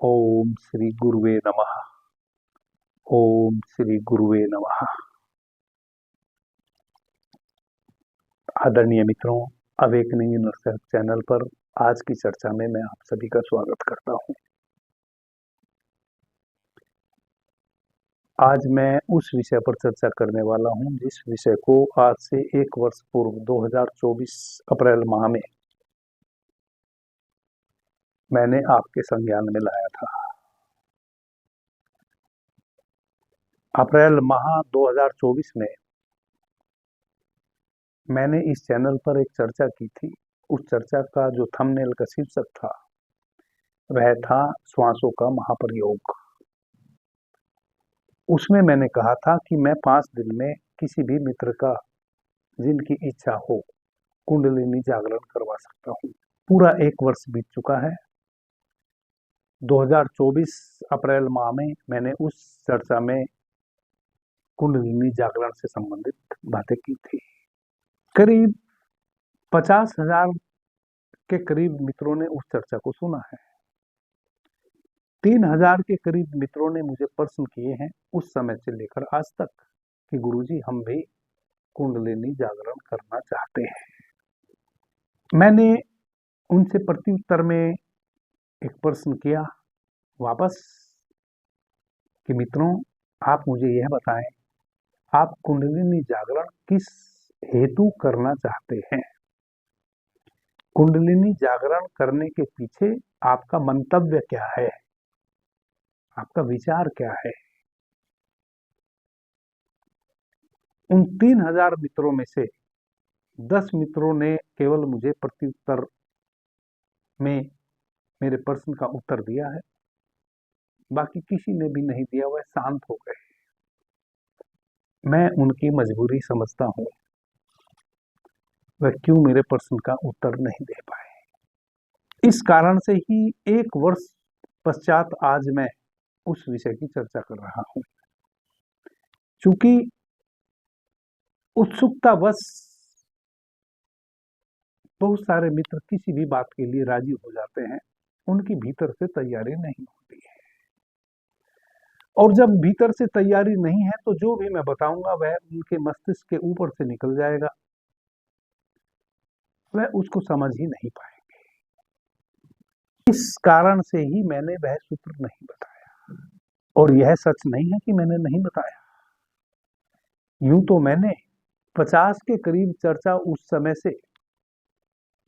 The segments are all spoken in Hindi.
ओम श्री गुरुवे नमः। ओम श्री गुरुवे नमः। आदरणीय मित्रों, अवेकनिंग इनर सेल्फ चैनल पर आज की चर्चा में मैं आप सभी का स्वागत करता हूं। आज मैं उस विषय पर चर्चा करने वाला हूं जिस विषय को आज से 1 वर्ष पूर्व 2024 अप्रैल माह में मैंने आपके संज्ञान में लाया था। अप्रैल माह 2024 में मैंने इस चैनल पर एक चर्चा की थी। उस चर्चा का जो थंबनेल का शीर्षक था वह था श्वासों का महाप्रयोग। उसमें मैंने कहा था कि मैं 5 दिन में किसी भी मित्र का जिनकी इच्छा हो कुंडलिनी जागरण करवा सकता हूँ। पूरा 1 वर्ष बीत चुका है। 2024 अप्रैल माह में मैंने उस चर्चा में कुंडलिनी जागरण से संबंधित बातें की थी। करीब 50,000 के करीब मित्रों ने उस चर्चा को सुना है। 3,000 के करीब मित्रों ने मुझे प्रश्न किए हैं उस समय से लेकर आज तक कि गुरुजी हम भी कुंडलिनी जागरण करना चाहते हैं। मैंने उनसे प्रत्युत्तर में एक प्रश्न किया वापस कि मित्रों आप मुझे यह बताएं, आप कुंडलिनी जागरण किस हेतु करना चाहते हैं? कुंडलिनी जागरण करने के पीछे आपका मंतव्य क्या है? आपका विचार क्या है? उन 3,000 मित्रों में से 10 मित्रों ने केवल मुझे प्रत्युत्तर में मेरे प्रश्न का उत्तर दिया है। बाकी किसी ने भी नहीं दिया, वह शांत हो गए। मैं उनकी मजबूरी समझता हूं, वह क्यों मेरे प्रश्न का उत्तर नहीं दे पाए। इस कारण से ही 1 वर्ष पश्चात आज मैं उस विषय की चर्चा कर रहा हूं। चूंकि उत्सुकतावश बहुत सारे मित्र किसी भी बात के लिए राजी हो जाते हैं, उनकी भीतर से तैयारी नहीं होती है। और जब भीतर से तैयारी नहीं है तो जो भी मैं बताऊंगा वह उनके मस्तिष्क के ऊपर से निकल जाएगा, वह उसको समझ ही नहीं पाएंगे। इस कारण से ही मैंने वह सूत्र नहीं बताया। और यह सच नहीं है कि मैंने नहीं बताया। यूं तो मैंने 50 के करीब चर्चा उस समय से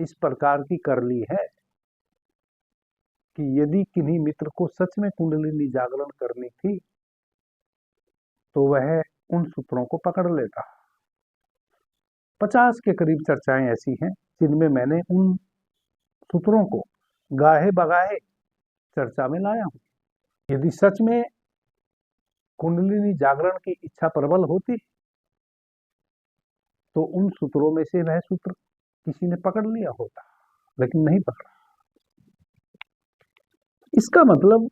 इस प्रकार की कर ली है कि यदि किन्हीं मित्र को सच में कुंडलिनी जागरण करनी थी तो वह उन सूत्रों को पकड़ लेता। 50 के करीब चर्चाएं ऐसी हैं जिनमें मैंने उन सूत्रों को गाहे बगाहे चर्चा में लाया हूं। यदि सच में कुंडलिनी जागरण की इच्छा प्रबल होती तो उन सूत्रों में से वह सूत्र किसी ने पकड़ लिया होता, लेकिन नहीं पकड़ा। इसका मतलब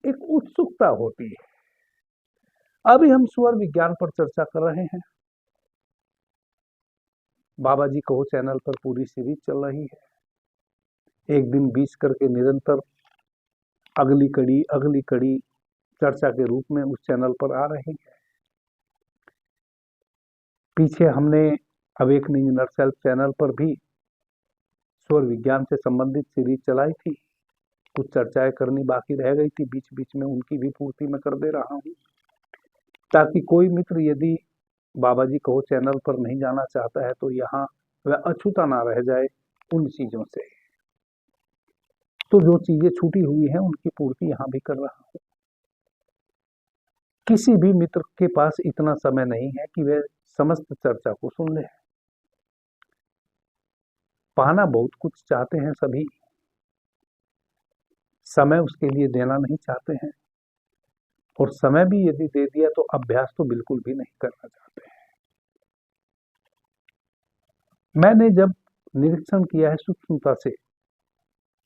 एक उत्सुकता होती है। अभी हम स्वर विज्ञान पर चर्चा कर रहे हैं। बाबा जी कहो चैनल पर पूरी सीरीज चल रही है। एक दिन 20 करके निरंतर अगली कड़ी चर्चा के रूप में उस चैनल पर आ रही है। पीछे हमने अवेकनिंग इनर सेल्फ चैनल पर भी स्वर विज्ञान से संबंधित सीरीज चलाई थी। कुछ चर्चाएं करनी बाकी रह गई थी, बीच बीच में उनकी भी पूर्ति मैं कर दे रहा हूं, ताकि कोई मित्र यदि बाबा जी कहो चैनल पर नहीं जाना चाहता है तो यहाँ वह अछूता ना रह जाए उन चीजों से। तो जो चीजें छूटी हुई हैं उनकी पूर्ति यहाँ भी कर रहा हूं। किसी भी मित्र के पास इतना समय नहीं है कि वह समस्त चर्चा को सुन ले। पाना बहुत कुछ चाहते हैं सभी, समय उसके लिए देना नहीं चाहते हैं, और समय भी यदि दे दिया तो अभ्यास तो बिल्कुल भी नहीं करना चाहते हैं। मैंने जब निरीक्षण किया है सूक्ष्मता से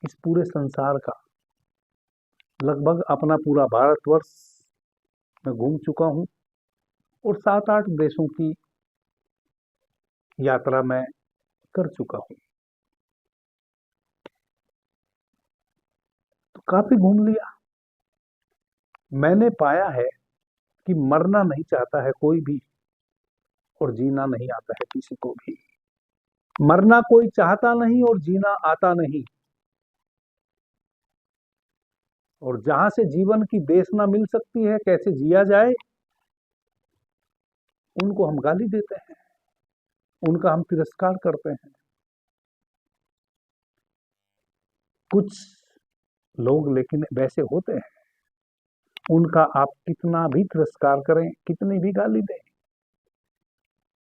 इस पूरे संसार का, लगभग अपना पूरा भारतवर्ष मैं घूम चुका हूं और 7-8 देशों की यात्रा मैं कर चुका हूं, तो काफी घूम लिया। मैंने पाया है कि मरना नहीं चाहता है कोई भी, और जीना नहीं आता है किसी को भी। मरना कोई चाहता नहीं और जीना आता नहीं। और जहां से जीवन की देशना मिल सकती है कैसे जिया जाए, उनको हम गाली देते हैं, उनका हम तिरस्कार करते हैं। कुछ लोग लेकिन वैसे होते हैं, उनका आप कितना भी तिरस्कार करें, कितनी भी गाली दें,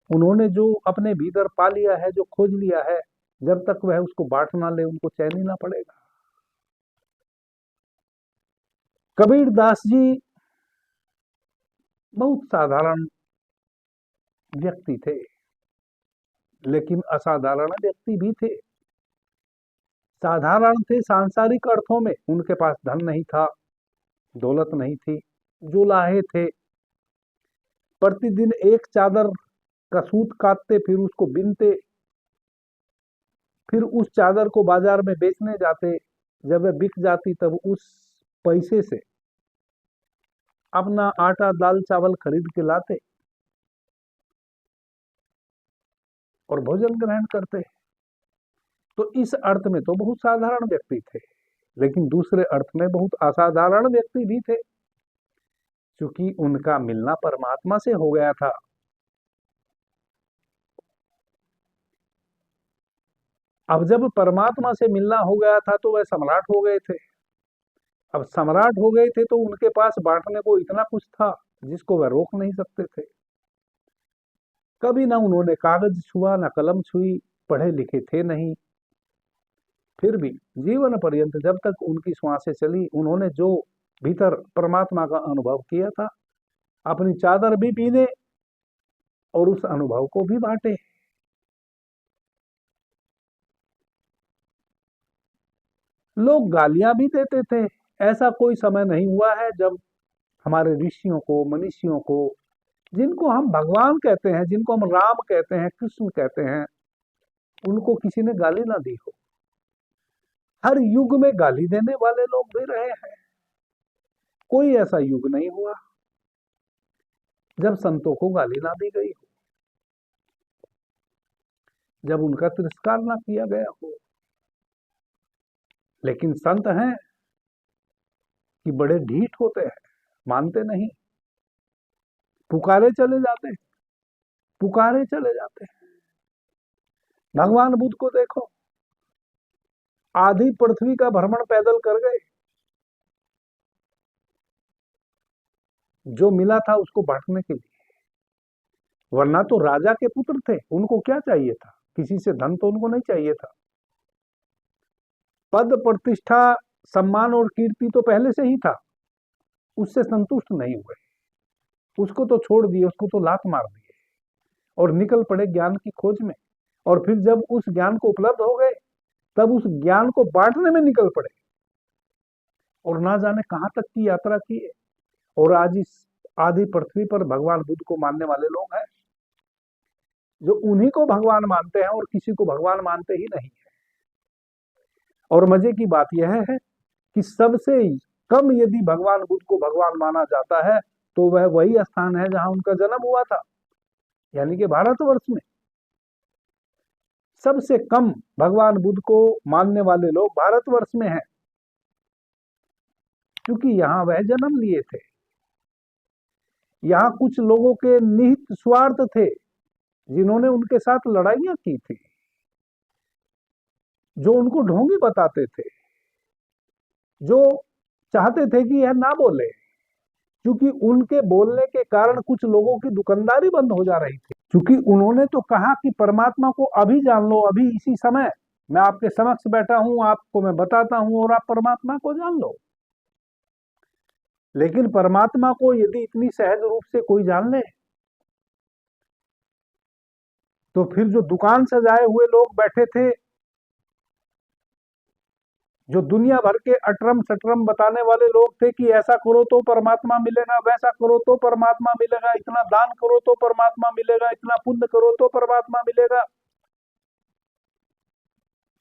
उन्होंने जो अपने भीतर पा लिया है, जो खोज लिया है, जब तक वह उसको बांट ना ले उनको चैन ही ना पड़ेगा। कबीर दास जी बहुत साधारण व्यक्ति थे, लेकिन असाधारण व्यक्ति भी थे। साधारण थे सांसारिक अर्थों में, उनके पास धन नहीं था, दौलत नहीं थी, जो लाहे थे। प्रतिदिन एक चादर का सूत काटते, फिर उसको बिनते, फिर उस चादर को बाजार में बेचने जाते। जब वह बिक जाती तब उस पैसे से अपना आटा दाल चावल खरीद के लाते और भोजन ग्रहण करते। तो इस अर्थ में तो बहुत साधारण व्यक्ति थे, लेकिन दूसरे अर्थ में बहुत असाधारण व्यक्ति भी थे, क्योंकि उनका मिलना परमात्मा से हो गया था। अब जब परमात्मा से मिलना हो गया था तो वह सम्राट हो गए थे। अब सम्राट हो गए थे तो उनके पास बांटने को इतना कुछ था जिसको वह रोक नहीं सकते थे। कभी ना उन्होंने कागज छुआ, ना कलम छुई, पढ़े लिखे थे नहीं। फिर भी जीवन पर्यंत जब तक उनकी श्वासें चली, उन्होंने जो भीतर परमात्मा का अनुभव किया था, अपनी चादर भी पीने और उस अनुभव को भी बांटे। लोग गालियां भी देते थे। ऐसा कोई समय नहीं हुआ है जब हमारे ऋषियों को, मनीषियों को, जिनको हम भगवान कहते हैं, जिनको हम राम कहते हैं, कृष्ण कहते हैं, उनको किसी ने गाली ना दी हो। हर युग में गाली देने वाले लोग भी रहे हैं। कोई ऐसा युग नहीं हुआ जब संतों को गाली ना दी गई हो, जब उनका तिरस्कार ना किया गया हो। लेकिन संत हैं कि बड़े ढीठ होते हैं, मानते नहीं, पुकारे चले जाते हैं, पुकारे चले जाते हैं। भगवान बुद्ध को देखो, आधी पृथ्वी का भ्रमण पैदल कर गए, जो मिला था उसको बांटने के लिए। वरना तो राजा के पुत्र थे, उनको क्या चाहिए था, किसी से धन तो उनको नहीं चाहिए था। पद प्रतिष्ठा सम्मान और कीर्ति तो पहले से ही था, उससे संतुष्ट नहीं हुए, उसको तो छोड़ दिए, उसको तो लात मार दिए और निकल पड़े ज्ञान की खोज में। और फिर जब उस ज्ञान को उपलब्ध हो गए, तब उस ज्ञान को बांटने में निकल पड़े और ना जाने कहां तक की यात्रा की। और आज इस आधी पृथ्वी पर भगवान बुद्ध को मानने वाले लोग हैं, जो उन्हीं को भगवान मानते हैं और किसी को भगवान मानते ही नहीं है। और मजे की बात यह है कि सबसे कम यदि भगवान बुद्ध को भगवान माना जाता है तो वह वही स्थान है जहां उनका जन्म हुआ था, यानी कि भारतवर्ष में। सबसे कम भगवान बुद्ध को मानने वाले लोग भारतवर्ष में हैं, क्योंकि यहां वह जन्म लिए थे। यहां कुछ लोगों के निहित स्वार्थ थे, जिन्होंने उनके साथ लड़ाइयां की थी, जो उनको ढोंगी बताते थे, जो चाहते थे कि यह ना बोले, क्योंकि उनके बोलने के कारण कुछ लोगों की दुकानदारी बंद हो जा रही थी। क्योंकि उन्होंने तो कहा कि परमात्मा को अभी जान लो, अभी इसी समय मैं आपके समक्ष बैठा हूं, आपको मैं बताता हूं और आप परमात्मा को जान लो। लेकिन परमात्मा को यदि इतनी सहज रूप से कोई जान ले, तो फिर जो दुकान सजाए हुए लोग बैठे थे, जो दुनिया भर के अटरम सटरम बताने वाले लोग थे कि ऐसा करो तो परमात्मा मिलेगा, वैसा करो तो परमात्मा मिलेगा, इतना दान करो तो परमात्मा मिलेगा, इतना पुण्य करो तो परमात्मा मिलेगा,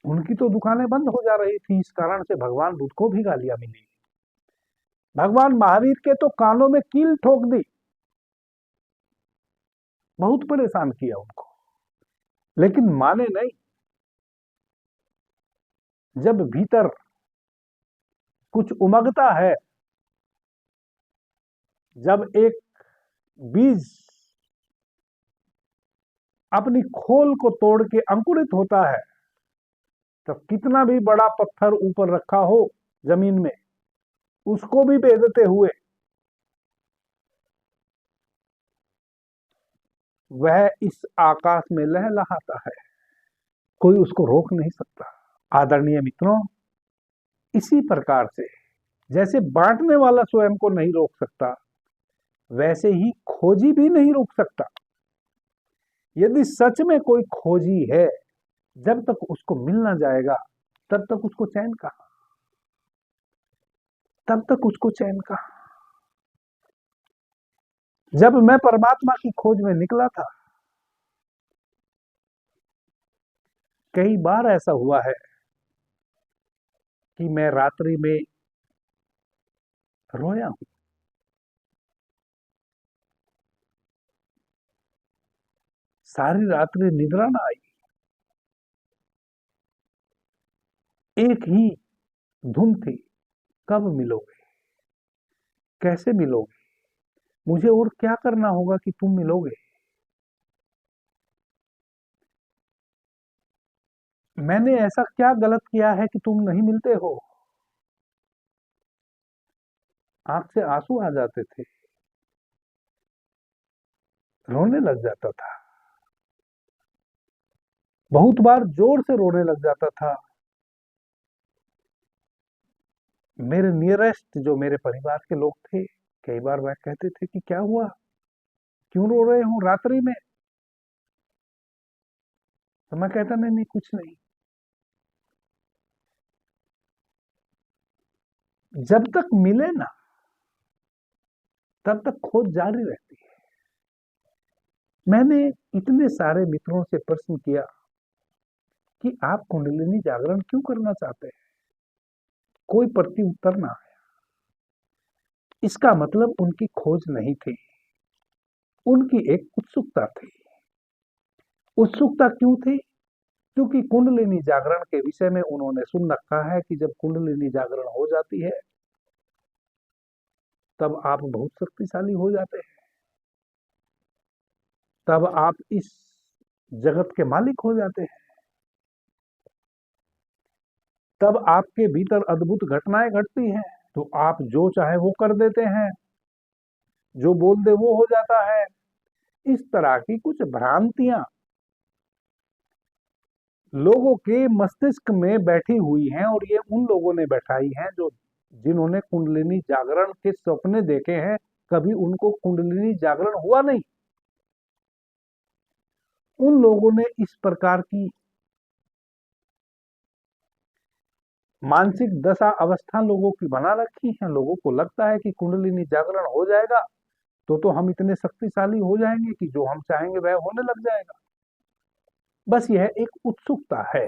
उनकी तो दुकानें बंद हो जा रही थी। इस कारण से भगवान बुद्ध को भी गालियां मिली। भगवान महावीर के तो कानों में कील ठोक दी, बहुत परेशान किया उनको, लेकिन माने नहीं। जब भीतर कुछ उमगता है, जब एक बीज अपनी खोल को तोड़ के अंकुरित होता है, तब कितना भी बड़ा पत्थर ऊपर रखा हो जमीन में, उसको भी भेदते हुए वह इस आकाश में लहलहाता है, कोई उसको रोक नहीं सकता। आदरणीय मित्रों, इसी प्रकार से जैसे बांटने वाला स्वयं को नहीं रोक सकता, वैसे ही खोजी भी नहीं रोक सकता। यदि सच में कोई खोजी है, जब तक उसको मिल ना जाएगा तब तक उसको चैन कहां, तब तक उसको चैन कहां। जब मैं परमात्मा की खोज में निकला था, कई बार ऐसा हुआ है कि मैं रात्रि में रोया हूं, सारी रात्रि निद्रा ना आई, एक ही धुन थी, कब मिलोगे, कैसे मिलोगे, मुझे और क्या करना होगा कि तुम मिलोगे। मैंने ऐसा क्या गलत किया है कि तुम नहीं मिलते हो। आंख से आंसू आ जाते थे, रोने लग जाता था, बहुत बार जोर से रोने लग जाता था। मेरे नियरेस्ट जो मेरे परिवार के लोग थे, कई बार वह कहते थे कि क्या हुआ, क्यों रो रहे हो रात्रि में। तो मैं कहता नहीं नहीं कुछ नहीं। जब तक मिले ना, तब तक खोज जारी रहती है। मैंने इतने सारे मित्रों से प्रश्न किया कि आप कुंडलिनी जागरण क्यों करना चाहते हैं, कोई प्रति उत्तर ना आया। इसका मतलब उनकी खोज नहीं थी, उनकी एक उत्सुकता थी। उत्सुकता क्यों थी? क्योंकि कुंडलिनी जागरण के विषय में उन्होंने सुन रखा है कि जब कुंडलिनी जागरण हो जाती है, तब आप बहुत शक्तिशाली हो जाते हैं, तब आप इस जगत के मालिक हो जाते हैं, तब आपके भीतर अद्भुत घटनाएं घटती हैं, तो आप जो चाहे वो कर देते हैं, जो बोल दे वो हो जाता है। इस तरह की कुछ भ्रांतियां लोगों के मस्तिष्क में बैठी हुई हैं, और ये उन लोगों ने बैठाई हैं जो जिन्होंने कुंडलिनी जागरण के सपने देखे हैं, कभी उनको कुंडलिनी जागरण हुआ नहीं। उन लोगों ने इस प्रकार की मानसिक दशा अवस्था लोगों की बना रखी है। लोगों को लगता है कि कुंडलिनी जागरण हो जाएगा तो हम इतने शक्तिशाली हो जाएंगे कि जो हम चाहेंगे वह होने लग जाएगा। बस यह एक उत्सुकता है।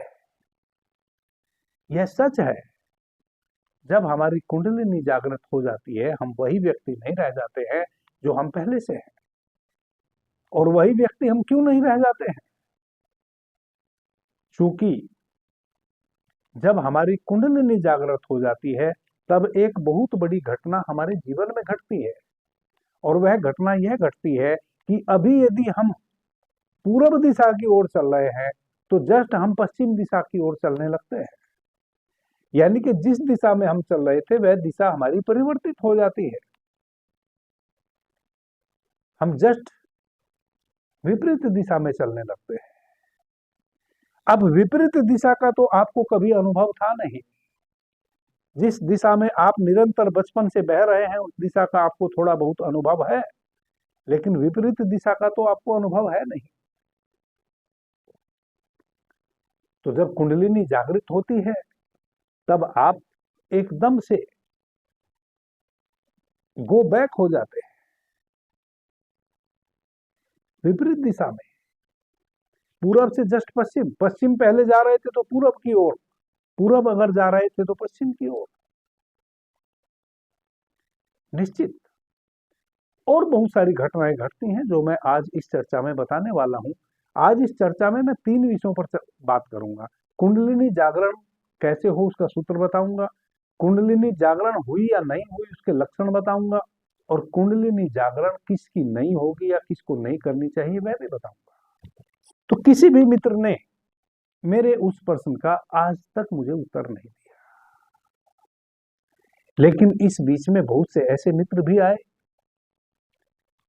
यह सच है, जब हमारी कुंडलिनी जागृत हो जाती है, हम वही व्यक्ति नहीं रह जाते हैं जो हम पहले से हैं। और वही व्यक्ति हम क्यों नहीं रह जाते हैं? क्योंकि जब हमारी कुंडलिनी जागृत हो जाती है, तब एक बहुत बड़ी घटना हमारे जीवन में घटती है। और वह घटना यह घटती है कि अभी यदि हम पूर्व दिशा की ओर चल रहे हैं, तो जस्ट हम पश्चिम दिशा की ओर चलने लगते हैं। यानी कि जिस दिशा में हम चल रहे थे, वह दिशा हमारी परिवर्तित हो जाती है। हम जस्ट विपरीत दिशा में चलने लगते हैं। अब विपरीत दिशा का तो आपको कभी अनुभव था नहीं। जिस दिशा में आप निरंतर बचपन से बह रहे हैं, उस दिशा का आपको थोड़ा बहुत अनुभव है, लेकिन विपरीत दिशा का तो आपको अनुभव है नहीं। तो जब कुंडलिनी जागृत होती है, तब आप एकदम से गो बैक हो जाते हैं विपरीत दिशा में। पूरब से जस्ट पश्चिम, पश्चिम पहले जा रहे थे तो पूरब की ओर, पूरब अगर जा रहे थे तो पश्चिम की ओर। निश्चित और बहुत सारी घटनाएं घटती हैं जो मैं आज इस चर्चा में बताने वाला हूं। आज इस चर्चा में मैं 3 विषयों पर बात करूंगा। कुंडलिनी जागरण कैसे हो उसका सूत्र बताऊंगा, कुंडलिनी जागरण हुई या नहीं हुई उसके लक्षण बताऊंगा, और कुंडलिनी जागरण किसकी नहीं होगी या किसको नहीं करनी चाहिए वह भी बताऊंगा। तो किसी भी मित्र ने मेरे उस प्रश्न का आज तक मुझे उत्तर नहीं दिया, लेकिन इस बीच में बहुत से ऐसे मित्र भी आए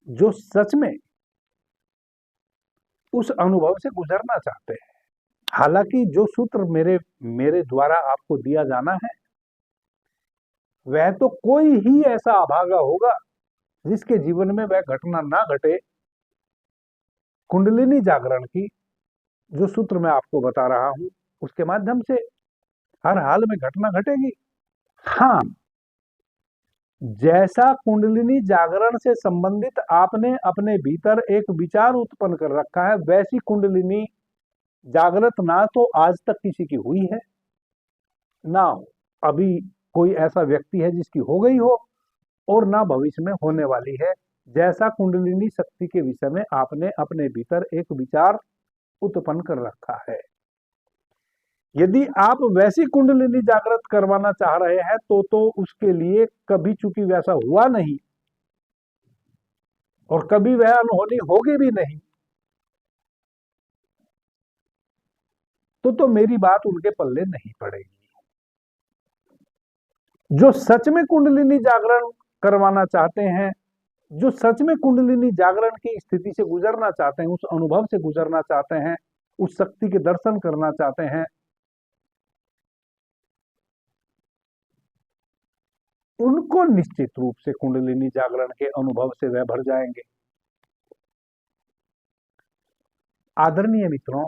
जो सच में उस अनुभव से गुजरना चाहते हैं। हालांकि जो सूत्र मेरे मेरे द्वारा आपको दिया जाना है वह तो कोई ही ऐसा अभागा होगा जिसके जीवन में वह घटना ना घटे। कुंडलिनी जागरण की जो सूत्र मैं आपको बता रहा हूं उसके माध्यम से हर हाल में घटना घटेगी। हाँ, जैसा कुंडलिनी जागरण से संबंधित आपने अपने भीतर एक विचार उत्पन्न कर रखा है वैसी कुंडलिनी जागृत ना तो आज तक किसी की हुई है ना हो अभी कोई ऐसा व्यक्ति है जिसकी हो गई हो, और ना भविष्य में होने वाली है। जैसा कुंडलिनी शक्ति के विषय में आपने अपने भीतर एक विचार उत्पन्न कर रखा है, यदि आप वैसी कुंडलिनी जागृत करवाना चाह रहे हैं तो उसके लिए कभी चूंकि वैसा हुआ नहीं और कभी वह अनहोनी होगी भी नहीं, तो मेरी बात उनके पल्ले नहीं पड़ेगी। जो सच में कुंडलिनी जागरण करवाना चाहते हैं, जो सच में कुंडलिनी जागरण की स्थिति से गुजरना चाहते हैं, उस अनुभव से गुजरना चाहते हैं, उस शक्ति के दर्शन करना चाहते हैं, उनको निश्चित रूप से कुंडलिनी जागरण के अनुभव से वह भर जाएंगे। आदरणीय मित्रों,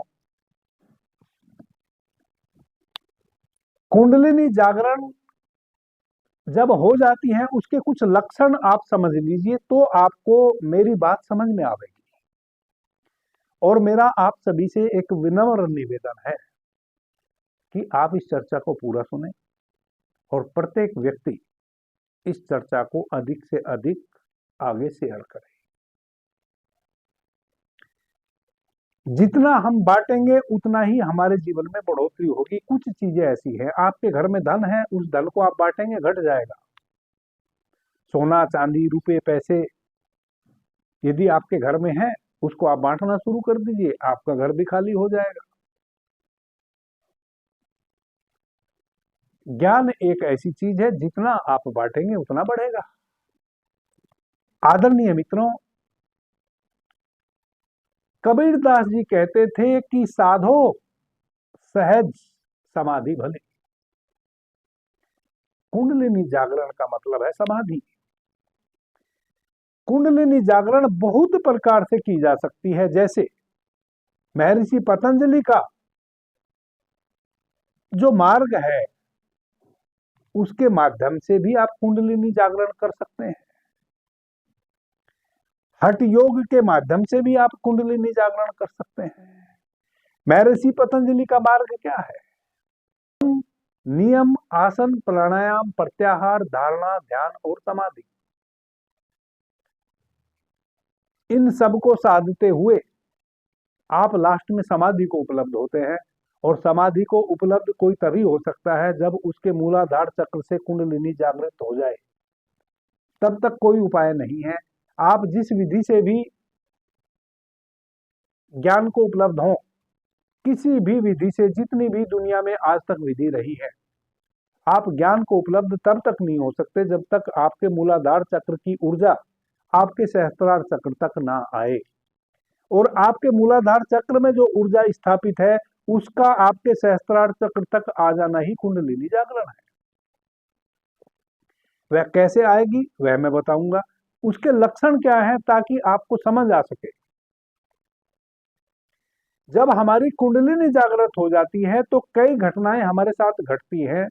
कुंडलिनी जागरण जब हो जाती है उसके कुछ लक्षण आप समझ लीजिए तो आपको मेरी बात समझ में आएगी। और मेरा आप सभी से एक विनम्र निवेदन है कि आप इस चर्चा को पूरा सुने और प्रत्येक व्यक्ति इस चर्चा को अधिक से अधिक आगे शेयर करें। जितना हम बांटेंगे उतना ही हमारे जीवन में बढ़ोतरी होगी। कुछ चीजें ऐसी हैं, आपके घर में धन है, उस धन को आप बांटेंगे घट जाएगा। सोना चांदी रुपए पैसे यदि आपके घर में है उसको आप बांटना शुरू कर दीजिए, आपका घर भी खाली हो जाएगा। ज्ञान एक ऐसी चीज है जितना आप बांटेंगे उतना बढ़ेगा। आदरणीय मित्रों, कबीरदास जी कहते थे कि साधो सहज समाधि भले। कुंडलिनी जागरण का मतलब है समाधि। कुंडलिनी जागरण बहुत प्रकार से की जा सकती है, जैसे महर्षि पतंजलि का जो मार्ग है उसके माध्यम से भी आप कुंडलिनी जागरण कर सकते हैं। हठ योग के माध्यम से भी आप कुंडलिनी जागरण कर सकते हैं। महर्षि पतंजलि का मार्ग क्या है? नियम, आसन, प्राणायाम, प्रत्याहार, धारणा, ध्यान और समाधि, इन सब को साधते हुए आप लास्ट में समाधि को उपलब्ध होते हैं। और समाधि को उपलब्ध कोई तभी हो सकता है जब उसके मूलाधार चक्र से कुंडलिनी जागृत हो जाए, तब तक कोई उपाय नहीं है। आप जिस विधि से भी ज्ञान को उपलब्ध हो, किसी भी विधि से, जितनी भी दुनिया में आज तक विधि रही है, आप ज्ञान को उपलब्ध तब तक नहीं हो सकते जब तक आपके मूलाधार चक्र की ऊर्जा आपके सहस्त्रार चक्र तक ना आए। और आपके मूलाधार चक्र में जो ऊर्जा स्थापित है उसका आपके सहस्त्रार चक्र तक आ जाना ही कुंडलिनी जागरण है। वह कैसे आएगी वह मैं बताऊंगा, उसके लक्षण क्या है ताकि आपको समझ आ सके। जब हमारी कुंडलिनी जागृत हो जाती है तो कई घटनाएं हमारे साथ घटती हैं,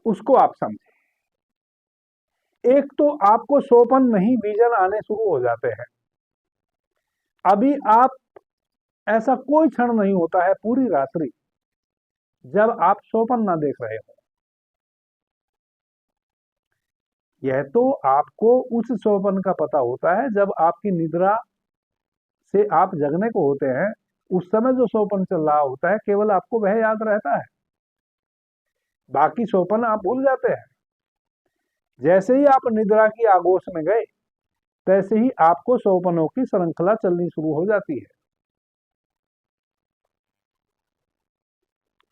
उसको आप समझें। एक तो आपको सोपन नहीं विजन आने शुरू हो जाते हैं। अभी आप ऐसा कोई क्षण नहीं होता है पूरी रात्रि जब आप सोपन ना देख रहे हो। यह तो आपको उस स्वप्न का पता होता है जब आपकी निद्रा से आप जगने को होते हैं। उस समय जो स्वप्न चल रहा होता है केवल आपको वह याद रहता है, बाकी स्वप्न आप भूल जाते हैं। जैसे ही आप निद्रा की आगोश में गए तैसे ही आपको स्वप्नों की श्रृंखला चलनी शुरू हो जाती है,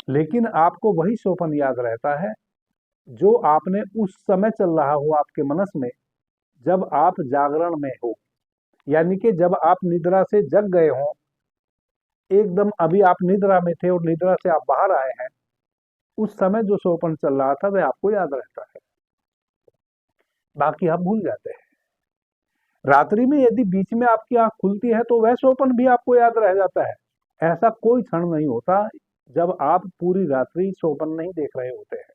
लेकिन आपको वही स्वप्न याद रहता है जो आपने उस समय चल रहा हो आपके मनस में जब आप जागरण में हो, यानी कि जब आप निद्रा से जग गए हो, एकदम अभी आप निद्रा में थे और निद्रा से आप बाहर आए हैं, उस समय जो स्वप्न चल रहा था वह आपको याद रहता है, बाकी आप भूल जाते हैं। रात्रि में यदि बीच में आपकी आंख खुलती है तो वह स्वप्न भी आपको याद रह जाता है। ऐसा कोई क्षण नहीं होता जब आप पूरी रात्रि स्वप्न नहीं देख रहे होते हैं।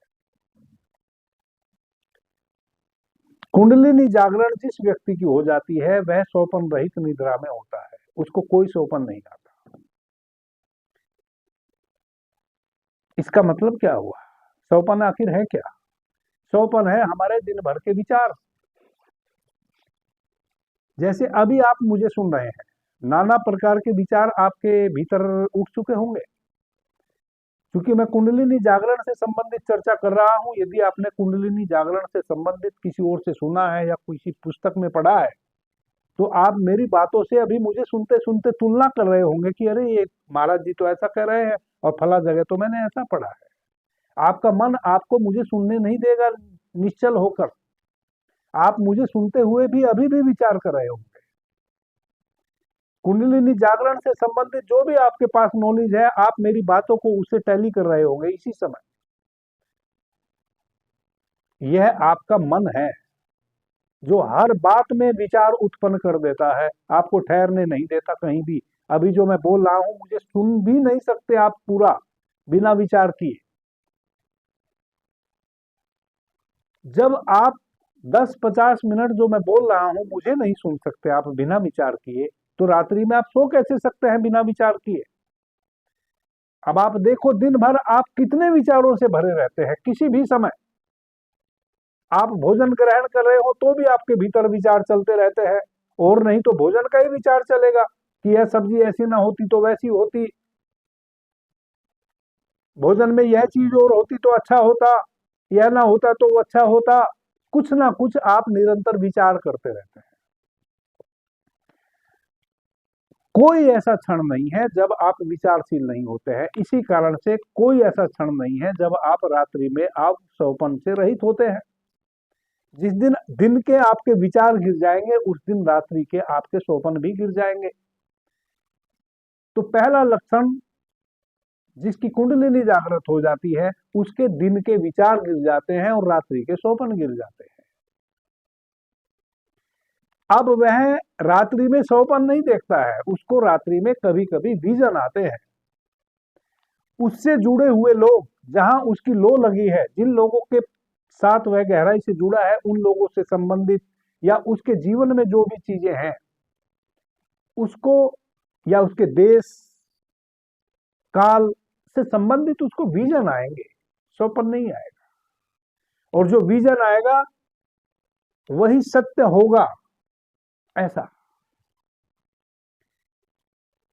कुंडलिनी जागरण जिस व्यक्ति की हो जाती है वह स्वप्न रहित निद्रा में होता है, उसको कोई स्वप्न नहीं आता। इसका मतलब क्या हुआ? स्वप्न आखिर है क्या? स्वप्न है हमारे दिन भर के विचार। जैसे अभी आप मुझे सुन रहे हैं, नाना प्रकार के विचार आपके भीतर उठ चुके होंगे। क्योंकि मैं कुंडलिनी जागरण से संबंधित चर्चा कर रहा हूं, यदि आपने कुंडलिनी जागरण से संबंधित किसी और से सुना है या किसी पुस्तक में पढ़ा है तो आप मेरी बातों से अभी मुझे सुनते सुनते तुलना कर रहे होंगे कि अरे ये महाराज जी तो ऐसा कह रहे हैं और फला जगह तो मैंने ऐसा पढ़ा है। आपका मन आपको मुझे सुनने नहीं देगा निश्चल होकर, आप मुझे सुनते हुए भी अभी भी विचार कर रहे होंगे। कुंडलिनी जागरण से संबंधित जो भी आपके पास नॉलेज है आप मेरी बातों को उससे टैली कर रहे होंगे इसी समय। यह आपका मन है जो हर बात में विचार उत्पन्न कर देता है, आपको ठहरने नहीं देता कहीं भी। अभी जो मैं बोल रहा हूं मुझे सुन भी नहीं सकते आप पूरा बिना विचार किए। जब आप 10-50 मिनट जो मैं बोल रहा हूं मुझे नहीं सुन सकते आप बिना विचार किए, तो रात्रि में आप सो कैसे सकते हैं बिना विचार किए? अब आप देखो दिन भर आप कितने विचारों से भरे रहते हैं। किसी भी समय आप भोजन ग्रहण कर रहे हो तो भी आपके भीतर विचार चलते रहते हैं, और नहीं तो भोजन का ही विचार चलेगा कि यह सब्जी ऐसी ना होती तो वैसी होती, भोजन में यह चीज और होती तो अच्छा होता, यह ना होता तो अच्छा होता। कुछ ना कुछ आप निरंतर विचार करते रहते हैं। कोई ऐसा क्षण नहीं है जब आप विचारशील नहीं होते हैं। इसी कारण से कोई ऐसा क्षण नहीं है जब आप रात्रि में आप स्वप्न से रहित होते हैं। जिस दिन दिन के आपके विचार गिर जाएंगे उस दिन रात्रि के आपके स्वप्न भी गिर जाएंगे। तो पहला लक्षण जिसकी कुंडलिनी जागृत हो जाती है उसके दिन के विचार गिर जाते हैं और रात्रि के स्वप्न गिर जाते हैं। अब वह रात्रि में स्वप्न नहीं देखता है, उसको रात्रि में कभी कभी विजन आते हैं। उससे जुड़े हुए लोग, जहां उसकी लो लगी है, जिन लोगों के साथ वह गहराई से जुड़ा है उन लोगों से संबंधित या उसके जीवन में जो भी चीजें हैं उसको, या उसके देश काल से संबंधित उसको विजन आएंगे, स्वप्न नहीं आएगा। और जो विजन आएगा वही सत्य होगा, ऐसा।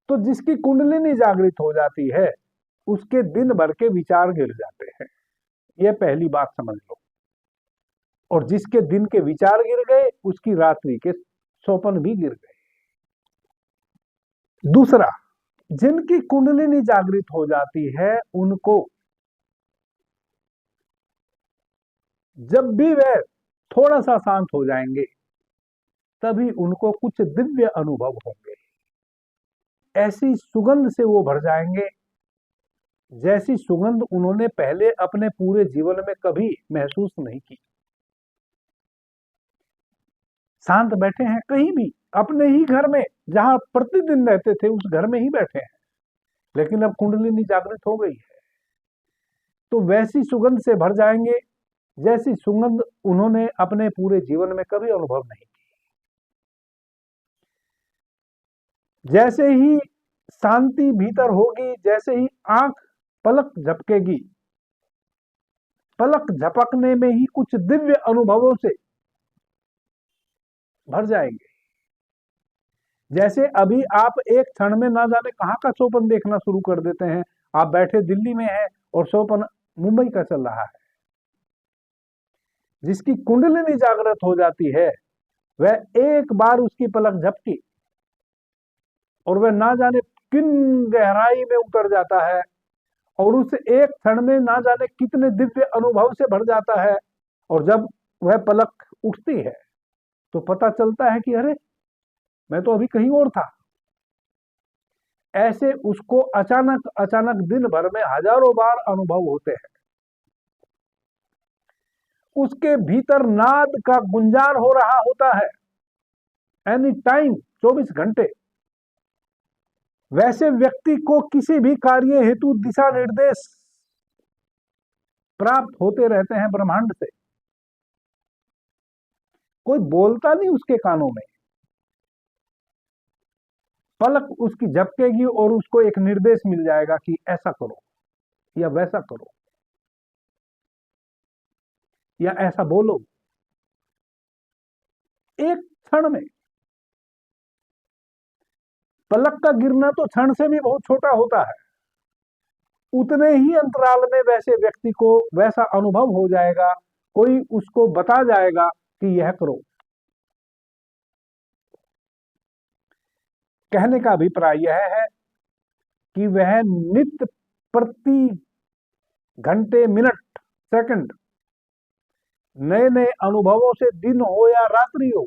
तो जिसकी कुंडलिनी जागृत हो जाती है उसके दिन भर के विचार गिर जाते हैं, यह पहली बात समझ लो। और जिसके दिन के विचार गिर गए उसकी रात्रि के स्वप्न भी गिर गए। दूसरा, जिनकी कुंडलिनी जागृत हो जाती है उनको जब भी वह थोड़ा सा शांत हो जाएंगे तभी उनको कुछ दिव्य अनुभव होंगे। ऐसी सुगंध से वो भर जाएंगे जैसी सुगंध उन्होंने पहले अपने पूरे जीवन में कभी महसूस नहीं की। शांत बैठे हैं कहीं भी अपने ही घर में, जहां प्रतिदिन रहते थे उस घर में ही बैठे हैं, लेकिन अब कुंडलिनी जागृत हो गई है तो वैसी सुगंध से भर जाएंगे जैसी सुगंध उन्होंने अपने पूरे जीवन में कभी अनुभव नहीं की। जैसे ही शांति भीतर होगी, जैसे ही आंख पलक झपकेगी, पलक झपकने में ही कुछ दिव्य अनुभवों से भर जाएंगे। जैसे अभी आप एक क्षण में ना जाने कहाँ का सोपन देखना शुरू कर देते हैं। आप बैठे दिल्ली में हैं और सोपन मुंबई का चल रहा है। जिसकी कुंडलिनी जागृत हो जाती है वह एक बार उसकी पलक झपकी और वह ना जाने किन गहराई में उतर जाता है और उस एक क्षण में ना जाने कितने दिव्य अनुभव से भर जाता है। और जब वह पलक उठती है तो पता चलता है कि अरे मैं तो अभी कहीं और था। ऐसे उसको अचानक अचानक दिन भर में हजारों बार अनुभव होते हैं। उसके भीतर नाद का गुंजार हो रहा होता है एनी टाइम, 24 घंटे। वैसे व्यक्ति को किसी भी कार्य हेतु दिशा निर्देश प्राप्त होते रहते हैं ब्रह्मांड से। कोई बोलता नहीं उसके कानों में, पलक उसकी झपकेगी और उसको एक निर्देश मिल जाएगा कि ऐसा करो या वैसा करो या ऐसा बोलो। एक क्षण में। पलक का गिरना तो क्षण से भी बहुत छोटा होता है। उतने ही अंतराल में वैसे व्यक्ति को वैसा अनुभव हो जाएगा, कोई उसको बता जाएगा कि यह करो। कहने का अभिप्राय यह है कि वह नित्य प्रति घंटे, मिनट, सेकंड नए नए अनुभवों से, दिन हो या रात्रि हो,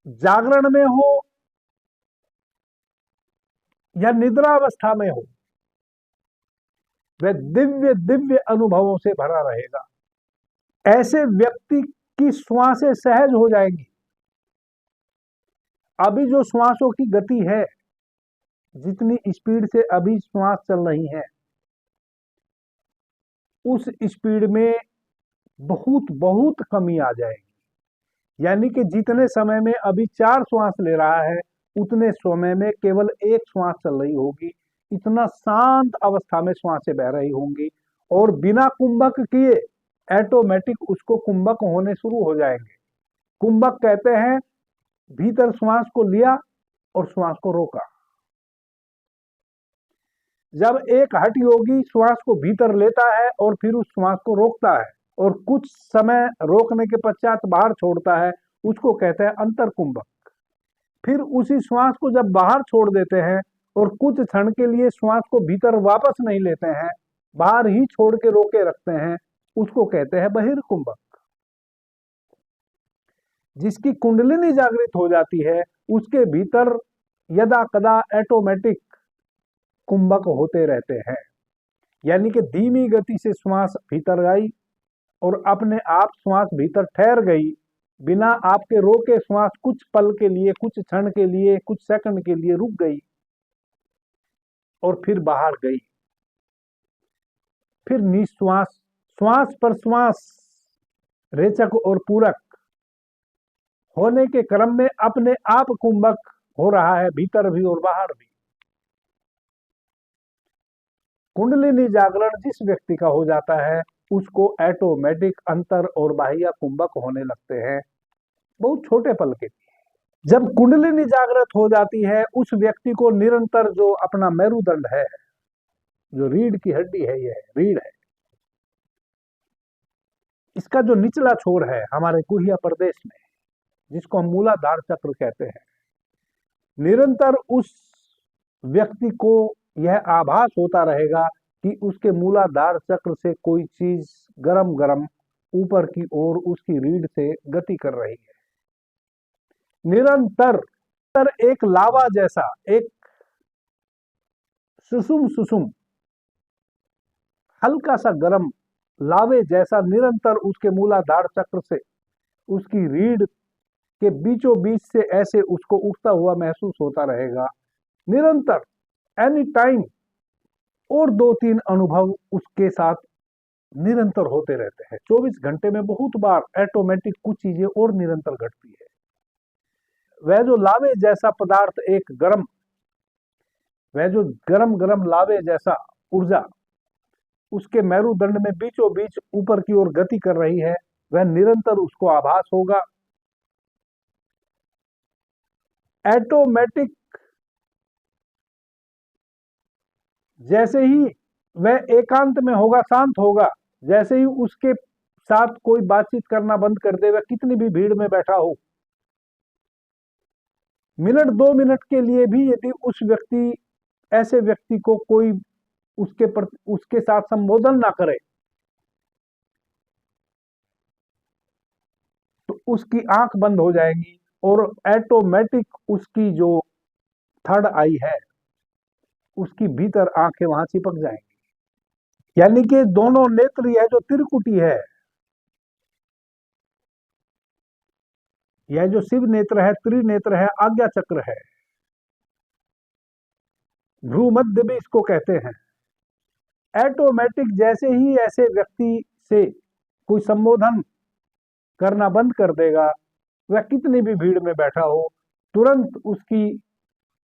जागरण में हो या निद्रावस्था में हो, वह दिव्य दिव्य अनुभवों से भरा रहेगा। ऐसे व्यक्ति की श्वासें सहज हो जाएंगी। अभी जो श्वासों की गति है, जितनी स्पीड से अभी श्वास चल रही है, उस स्पीड में बहुत बहुत कमी आ जाएगी। यानी कि जितने समय में अभी 4 श्वास ले रहा है, उतने समय में केवल 1 श्वास चल रही होगी। इतना शांत अवस्था में श्वासें बह रही होंगी और बिना कुंभक किए ऑटोमेटिक उसको कुंभक होने शुरू हो जाएंगे। कुंभक कहते हैं भीतर श्वास को लिया और श्वास को रोका। जब एक हठ योगी श्वास को भीतर लेता है और फिर उस श्वास को रोकता है और कुछ समय रोकने के पश्चात बाहर छोड़ता है, उसको कहते हैं अंतर कुंभक। फिर उसी श्वास को जब बाहर छोड़ देते हैं और कुछ क्षण के लिए श्वास को भीतर वापस नहीं लेते हैं, बाहर ही छोड़ के रोके रखते हैं, उसको कहते हैं बहिर्कुंभक। जिसकी कुंडलिनी जागृत हो जाती है, उसके भीतर यदा कदा ऑटोमेटिक कुंभक होते रहते हैं। यानी कि धीमी गति से श्वास भीतर आई और अपने आप श्वास भीतर ठहर गई, बिना आपके रोके श्वास कुछ पल के लिए, कुछ क्षण के लिए, कुछ सेकंड के लिए रुक गई और फिर बाहर गई। फिर निश्वास, श्वास पर श्वास, रेचक और पूरक होने के क्रम में अपने आप कुंभक हो रहा है, भीतर भी और बाहर भी। कुंडलिनी जागरण जिस व्यक्ति का हो जाता है, उसको ऑटोमेटिक अंतर और बाह्य कुंभक होने लगते हैं, बहुत छोटे पल के लिए। जब कुंडलिनी जागृत हो जाती है, उस व्यक्ति को निरंतर जो अपना मेरुदंड है, जो रीढ़ की हड्डी है, यह रीढ़ है, इसका जो निचला छोर है हमारे गुह्य प्रदेश में, जिसको हम मूलाधार चक्र कहते हैं, निरंतर उस व्यक्ति को यह आभास होता रहेगा कि उसके मूलाधार चक्र से कोई चीज गरम गरम ऊपर की ओर उसकी रीढ़ से गति कर रही है। निरंतर एक लावा जैसा, एक सुसुम सुसुम हल्का सा गरम लावे जैसा निरंतर उसके मूलाधार चक्र से, उसकी रीढ़ के बीचों बीच से ऐसे उसको उठता हुआ महसूस होता रहेगा निरंतर, एनी टाइम। और 2-3 अनुभव उसके साथ निरंतर होते रहते हैं। 24 घंटे में बहुत बार ऑटोमेटिक कुछ चीजें और निरंतर घटती है। वह जो लावे जैसा पदार्थ, एक गरम, वह जो गरम गरम लावे जैसा ऊर्जा उसके मेरुदंड में बीचों बीच ऊपर की ओर गति कर रही है, वह निरंतर उसको आभास होगा ऑटोमेटिक जैसे ही वह एकांत में होगा, शांत होगा, जैसे ही उसके साथ कोई बातचीत करना बंद कर दे, वह कितनी भी भीड़ में बैठा हो, मिनट 2 मिनट के लिए भी यदि ऐसे व्यक्ति को कोई उसके साथ संबोधन ना करे, तो उसकी आंख बंद हो जाएगी और ऑटोमेटिक उसकी जो थर्ड आई है, उसकी भीतर आंखें वहां चिपक जाएंगी। यानी कि दोनों नेत्र, यह जो त्रिकुटी है, यह जो शिव नेत्र है, त्रिनेत्र है, आज्ञा चक्र है, भ्रू मध्य भी इसको कहते हैं। ऑटोमेटिक जैसे ही ऐसे व्यक्ति से कोई संबोधन करना बंद कर देगा, वह कितनी भी भीड़ में बैठा हो, तुरंत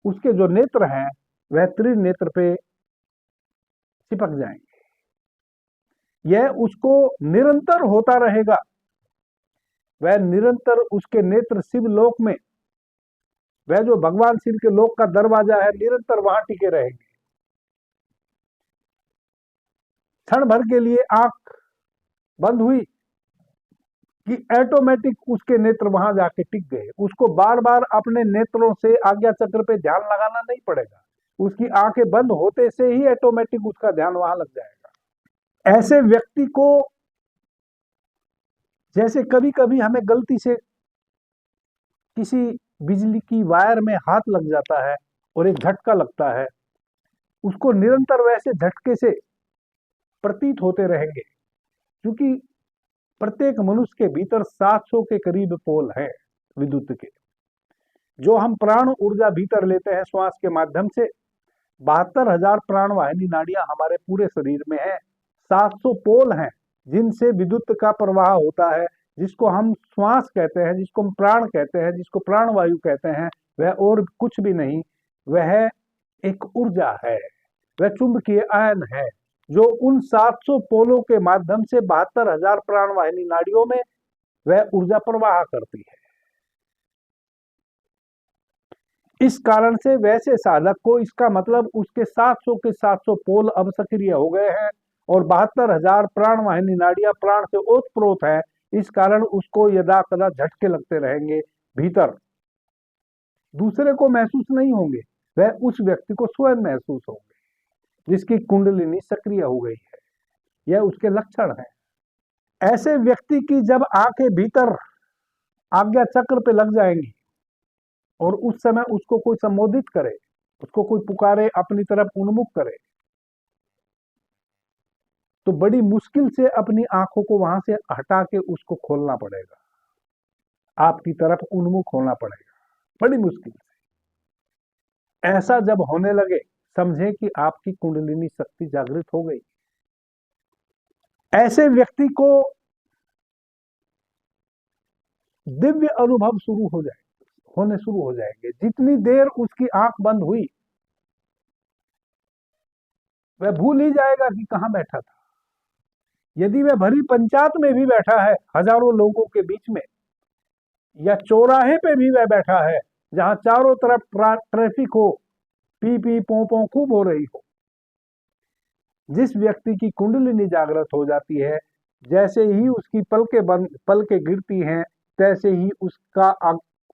उसके जो नेत्र हैं वह त्रिनेत्र पे चिपक जाएंगे। यह उसको निरंतर होता रहेगा। वह निरंतर उसके नेत्र शिव लोक में, वह जो भगवान शिव के लोक का दरवाजा है, निरंतर वहां टिके रहेंगे। क्षण भर के लिए आंख बंद हुई कि ऑटोमेटिक उसके नेत्र वहां जाके टिक गए। उसको बार बार अपने नेत्रों से आज्ञा चक्र पे ध्यान लगाना नहीं पड़ेगा, उसकी आंखें बंद होते से ही ऑटोमेटिक उसका ध्यान वहां लग जाएगा। ऐसे व्यक्ति को, जैसे कभी कभी हमें गलती से किसी बिजली की वायर में हाथ लग जाता है और एक झटका लगता है, उसको निरंतर वैसे झटके से प्रतीत होते रहेंगे, क्योंकि प्रत्येक मनुष्य के भीतर 700 के करीब पोल हैं विद्युत के। जो हम प्राण ऊर्जा भीतर लेते हैं श्वास के माध्यम से, 72,000 प्राण वाहिनी नाड़ियां हमारे पूरे शरीर में है। 700 पोल हैं जिनसे विद्युत का प्रवाह होता है, जिसको हम श्वास कहते हैं, जिसको हम प्राण कहते हैं, जिसको प्राण वायु कहते हैं। वह और कुछ भी नहीं, वह एक ऊर्जा है, वह चुंबकीय आयन है, जो उन 700 पोलों के माध्यम से 72,000 प्राण वाहिनी नाड़ियों में वह ऊर्जा प्रवाह करती है। इस कारण से वैसे साधक को, इसका मतलब उसके 700 के 700 पोल अब सक्रिय हो गए हैं और 72,000 प्राण वाहिनी नाड़ियां प्राण से ओतप्रोत है। इस कारण उसको यदा कदा झटके लगते रहेंगे भीतर, दूसरे को महसूस नहीं होंगे, वह उस व्यक्ति को स्वयं महसूस होंगे जिसकी कुंडलिनी सक्रिय हो गई है। यह उसके लक्षण है। ऐसे व्यक्ति की जब आंखें भीतर आज्ञा चक्र पे लग जाएंगी और उस समय उसको कोई संबोधित करे, उसको कोई पुकारे, अपनी तरफ उन्मुख करे, तो बड़ी मुश्किल से अपनी आंखों को वहां से हटा के उसको खोलना पड़ेगा, आपकी तरफ उन्मुख होना पड़ेगा, बड़ी मुश्किल से। ऐसा जब होने लगे, समझे कि आपकी कुंडलिनी शक्ति जागृत हो गई। ऐसे व्यक्ति को दिव्य अनुभव होने शुरू हो जाएंगे। जितनी देर उसकी आंख बंद हुई, वह भूल ही जाएगा कि कहां बैठा था। यदि वह भरी पंचायत में भी बैठा है, हजारों लोगों के बीच में, या चौराहे पे भी वह बैठा है जहां चारों तरफ ट्रैफिक हो, पी पी पो पो खूब हो रही हो, जिस व्यक्ति की कुंडलिनी जागृत हो जाती है, जैसे ही उसकी पलकें गिरती हैं, तैसे ही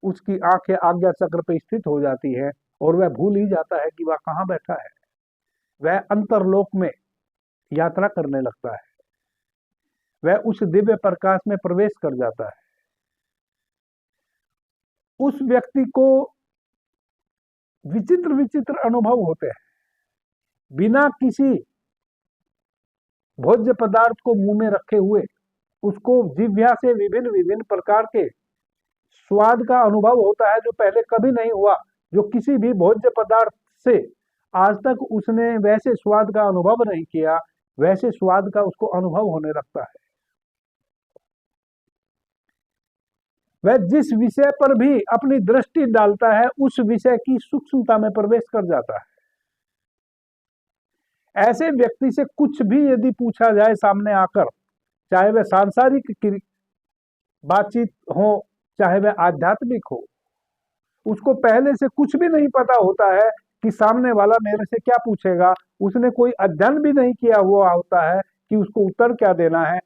उसकी आंखें आज्ञा चक्र पे स्थित हो जाती है और वह भूल ही जाता है कि वह कहां बैठा है। वह अंतरलोक में यात्रा करने लगता है, वह उस दिव्य प्रकाश में प्रवेश कर जाता है। उस व्यक्ति को विचित्र विचित्र अनुभव होते हैं। बिना किसी भोज्य पदार्थ को मुंह में रखे हुए उसको जिह्वा से विभिन्न विभिन्न प्रकार के स्वाद का अनुभव होता है, जो पहले कभी नहीं हुआ। जो किसी भी भोज्य पदार्थ से आज तक उसने वैसे स्वाद का अनुभव नहीं किया, वैसे स्वाद का उसको अनुभव होने लगता है। वह जिस विषय पर भी अपनी दृष्टि डालता है, उस विषय की सूक्ष्मता में प्रवेश कर जाता है। ऐसे व्यक्ति से कुछ भी यदि पूछा जाए सामने आकर, चाहे वह सांसारिक बातचीत हो, चाहे वह आध्यात्मिक हो, उसको पहले से कुछ भी नहीं पता होता है कि सामने वाला मेरे से क्या पूछेगा, उसने कोई अध्ययन भी नहीं किया हुआ होता है कि उसको उत्तर क्या देना है।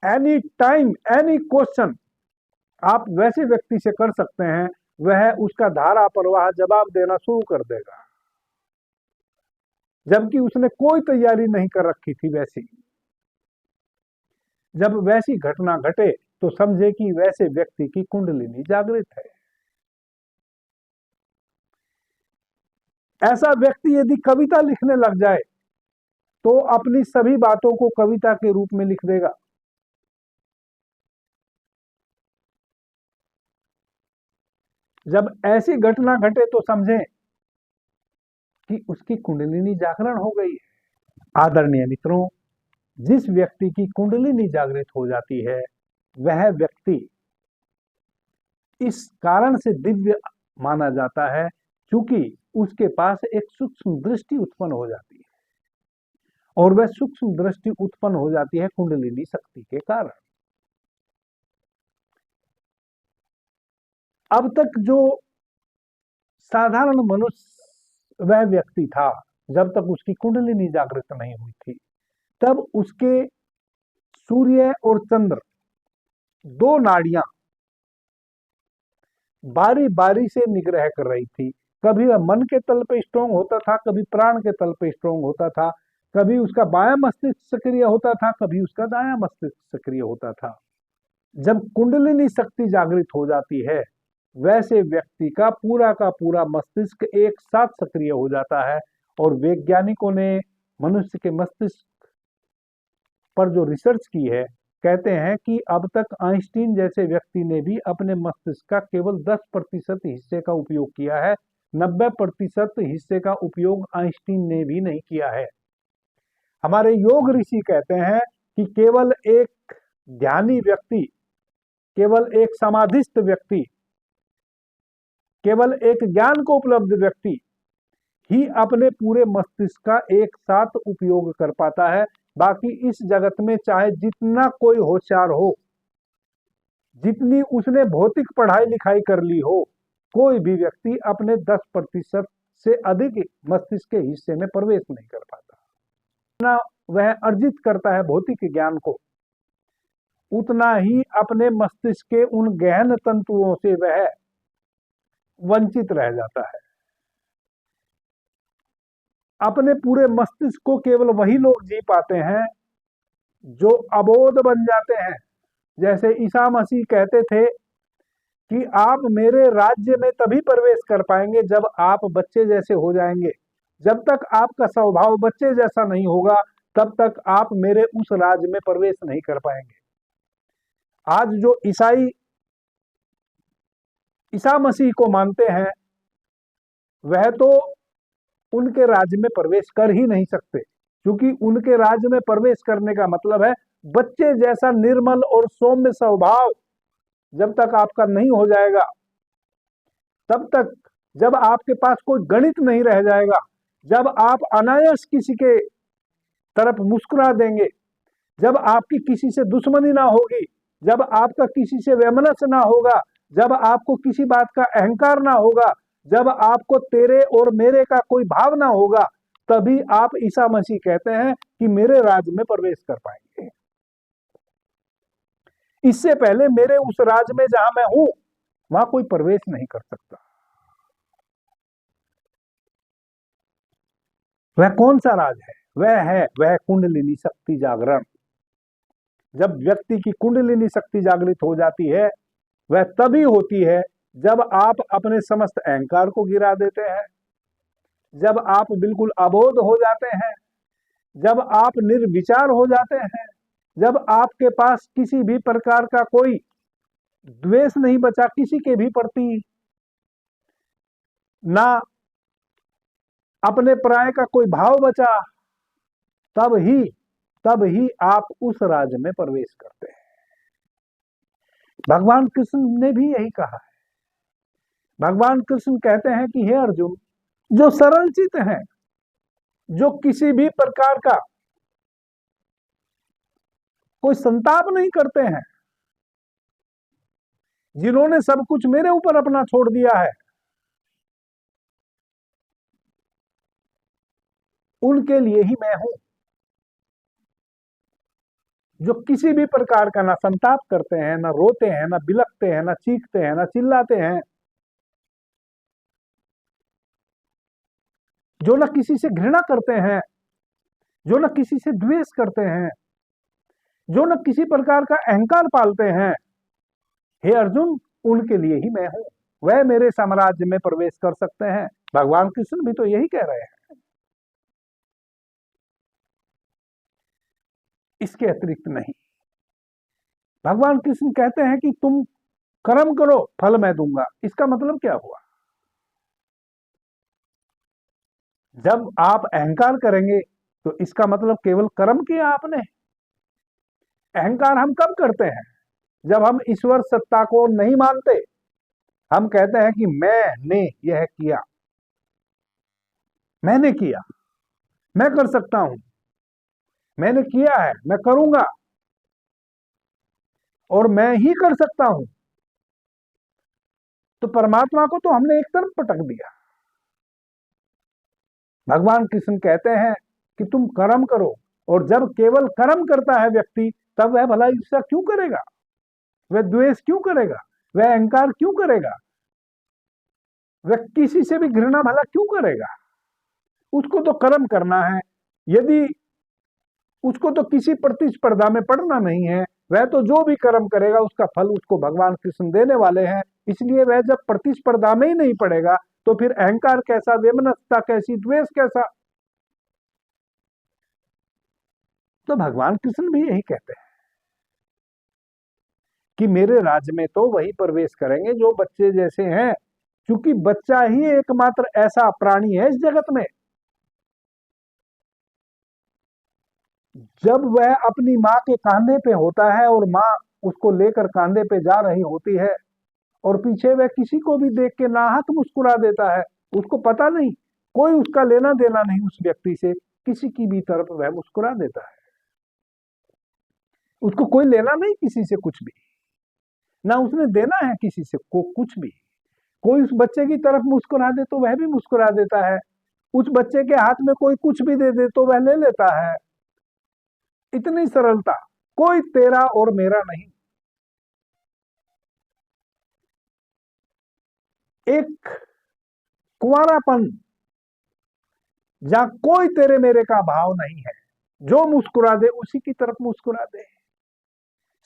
एनी टाइम एनी क्वेश्चन आप वैसे व्यक्ति से कर सकते हैं, वह उसका धारा प्रवाह जवाब देना शुरू कर देगा, जबकि उसने कोई तैयारी नहीं कर रखी थी। वैसी जब वैसी घटना घटे तो समझे कि वैसे व्यक्ति की कुंडलिनी जागृत है। ऐसा व्यक्ति यदि कविता लिखने लग जाए तो अपनी सभी बातों को कविता के रूप में लिख देगा। जब ऐसी घटना घटे तो समझें कि उसकी कुंडलिनी जागरण हो गई है। आदरणीय मित्रों, जिस व्यक्ति की कुंडलिनी जागृत हो जाती है वह व्यक्ति इस कारण से दिव्य माना जाता है क्योंकि उसके पास एक सूक्ष्म दृष्टि उत्पन्न हो जाती है, और वह सूक्ष्म दृष्टि उत्पन्न हो जाती है कुंडलिनी शक्ति के कारण। अब तक जो साधारण मनुष्य वह व्यक्ति था, जब तक उसकी कुंडलिनी जागृत नहीं हुई थी, तब उसके सूर्य और चंद्र दो नाड़ियां बारी बारी से निग्रह कर रही थी। कभी वह मन के तल पे स्ट्रोंग होता था, कभी प्राण के तल पे स्ट्रोंग होता था, कभी उसका बायां मस्तिष्क सक्रिय होता था, कभी उसका दायां मस्तिष्क सक्रिय होता था। जब कुंडलिनी शक्ति जागृत हो जाती है वैसे व्यक्ति का पूरा मस्तिष्क एक साथ सक्रिय हो जाता है। और वैज्ञानिकों ने मनुष्य के मस्तिष्क पर जो रिसर्च की है, कहते हैं कि अब तक आइंस्टीन जैसे व्यक्ति ने भी अपने मस्तिष्क का केवल 10% हिस्से का उपयोग किया है, 90% हिस्से का उपयोग आइंस्टीन ने भी नहीं किया है। हमारे योग ऋषि कहते हैं कि केवल एक ध्यानी व्यक्ति, केवल एक समाधिस्थ व्यक्ति, केवल एक ज्ञान को उपलब्ध व्यक्ति ही अपने पूरे मस्तिष्क का एक साथ उपयोग कर पाता है। बाकी इस जगत में चाहे जितना कोई होशियार हो, जितनी उसने भौतिक पढ़ाई लिखाई कर ली हो, कोई भी व्यक्ति अपने 10% से अधिक मस्तिष्क के हिस्से में प्रवेश नहीं कर पाता। ना वह अर्जित करता है भौतिक ज्ञान को, उतना ही अपने मस्तिष्क के उन गहन तंतुओं से वह वंचित रह जाता है। अपने पूरे मस्तिष्क को केवल वही लोग जी पाते हैं जो अबोध बन जाते हैं। जैसे ईसा मसीह कहते थे कि आप मेरे राज्य में तभी प्रवेश कर पाएंगे जब आप बच्चे जैसे हो जाएंगे। जब तक आपका स्वभाव बच्चे जैसा नहीं होगा तब तक आप मेरे उस राज्य में प्रवेश नहीं कर पाएंगे। आज जो ईसाई ईसा मसीह को मानते हैं वह तो उनके राज्य में प्रवेश कर ही नहीं सकते, क्योंकि उनके राज्य में प्रवेश करने का मतलब है बच्चे जैसा निर्मल और सौम्य स्वभाव जब तक आपका नहीं हो जाएगा, तब तक जब आपके पास कोई गणित नहीं रह जाएगा, जब आप अनायास किसी के तरफ मुस्कुरा देंगे, जब आपकी किसी से दुश्मनी ना होगी, जब आपका किसी से वैमनस्य ना होगा, जब आपको किसी बात का अहंकार ना होगा, जब आपको तेरे और मेरे का कोई भाव ना होगा, तभी आप ईसा मसीह कहते हैं कि मेरे राज्य में प्रवेश कर पाएंगे। इससे पहले मेरे उस राज्य में जहां मैं हूं वहां कोई प्रवेश नहीं कर सकता। वह कौन सा राज है? वह कुंडलिनी शक्ति जागरण। जब व्यक्ति की कुंडलिनी शक्ति जागृत हो जाती है वह तभी होती है जब आप अपने समस्त अहंकार को गिरा देते हैं, जब आप बिल्कुल अबोध हो जाते हैं, जब आप निर्विचार हो जाते हैं, जब आपके पास किसी भी प्रकार का कोई द्वेष नहीं बचा किसी के भी प्रति, ना अपने पराये का कोई भाव बचा, तब ही आप उस राज्य में प्रवेश करते हैं। भगवान कृष्ण ने भी यही कहा है। भगवान कृष्ण कहते हैं कि हे अर्जुन, जो सरल चित्त हैं, जो किसी भी प्रकार का कोई संताप नहीं करते हैं, जिन्होंने सब कुछ मेरे ऊपर अपना छोड़ दिया है, उनके लिए ही मैं हूं, जो किसी भी प्रकार का ना संताप करते हैं, ना रोते हैं, ना बिलखते हैं, ना चीखते हैं, ना चिल्लाते हैं, जो ना किसी से घृणा करते हैं, जो ना किसी से द्वेष करते हैं, जो न किसी प्रकार का अहंकार पालते हैं, हे अर्जुन, उनके लिए ही मैं हूं, वह मेरे साम्राज्य में प्रवेश कर सकते हैं। भगवान कृष्ण भी तो यही कह रहे हैं, इसके अतिरिक्त नहीं। भगवान कृष्ण कहते हैं कि तुम कर्म करो, फल मैं दूंगा। इसका मतलब क्या हुआ? जब आप अहंकार करेंगे तो इसका मतलब केवल कर्म किया आपने। अहंकार हम कब करते हैं? जब हम ईश्वर सत्ता को नहीं मानते। हम कहते हैं कि मैंने यह किया, मैंने किया, मैं कर सकता हूं, मैंने किया है, मैं करूंगा और मैं ही कर सकता हूं। तो परमात्मा को तो हमने एक तरफ पटक दिया। भगवान कृष्ण कहते हैं कि तुम कर्म करो, और जब केवल कर्म करता है व्यक्ति, तब वह भला ईर्ष्या क्यों करेगा, वह द्वेष क्यों करेगा, वह अहंकार क्यों करेगा, वह किसी से भी घृणा भला क्यों करेगा? उसको तो कर्म करना है। यदि उसको तो किसी प्रतिस्पर्धा में पड़ना नहीं है, वह तो जो भी कर्म करेगा उसका फल उसको भगवान कृष्ण देने वाले हैं। इसलिए वह जब प्रतिस्पर्धा में ही नहीं पड़ेगा, तो फिर अहंकार कैसा, वैमनस्यता कैसी, द्वेष कैसा? तो भगवान कृष्ण भी यही कहते हैं कि मेरे राज्य में तो वही प्रवेश करेंगे जो बच्चे जैसे हैं, क्योंकि बच्चा ही एकमात्र ऐसा प्राणी है इस जगत में, जब वह अपनी माँ के कांधे पे होता है और माँ उसको लेकर कांधे पे जा रही होती है, और पीछे वह किसी को भी देख के नाहक मुस्कुरा देता है, उसको पता नहीं, कोई उसका लेना देना नहीं उस व्यक्ति से, किसी की भी तरफ वह मुस्कुरा देता है। उसको कोई लेना नहीं किसी से कुछ भी, ना उसने देना है किसी से को कुछ भी। कोई उस बच्चे की तरफ मुस्कुरा दे तो वह भी मुस्कुरा देता है, उस बच्चे के हाथ में कोई कुछ भी दे दे तो वह ले लेता है। इतनी सरलता, कोई तेरा और मेरा नहीं। एक कुंवारापन जहां कोई तेरे मेरे का भाव नहीं है, जो मुस्कुरा दे उसी की तरफ मुस्कुरा दे,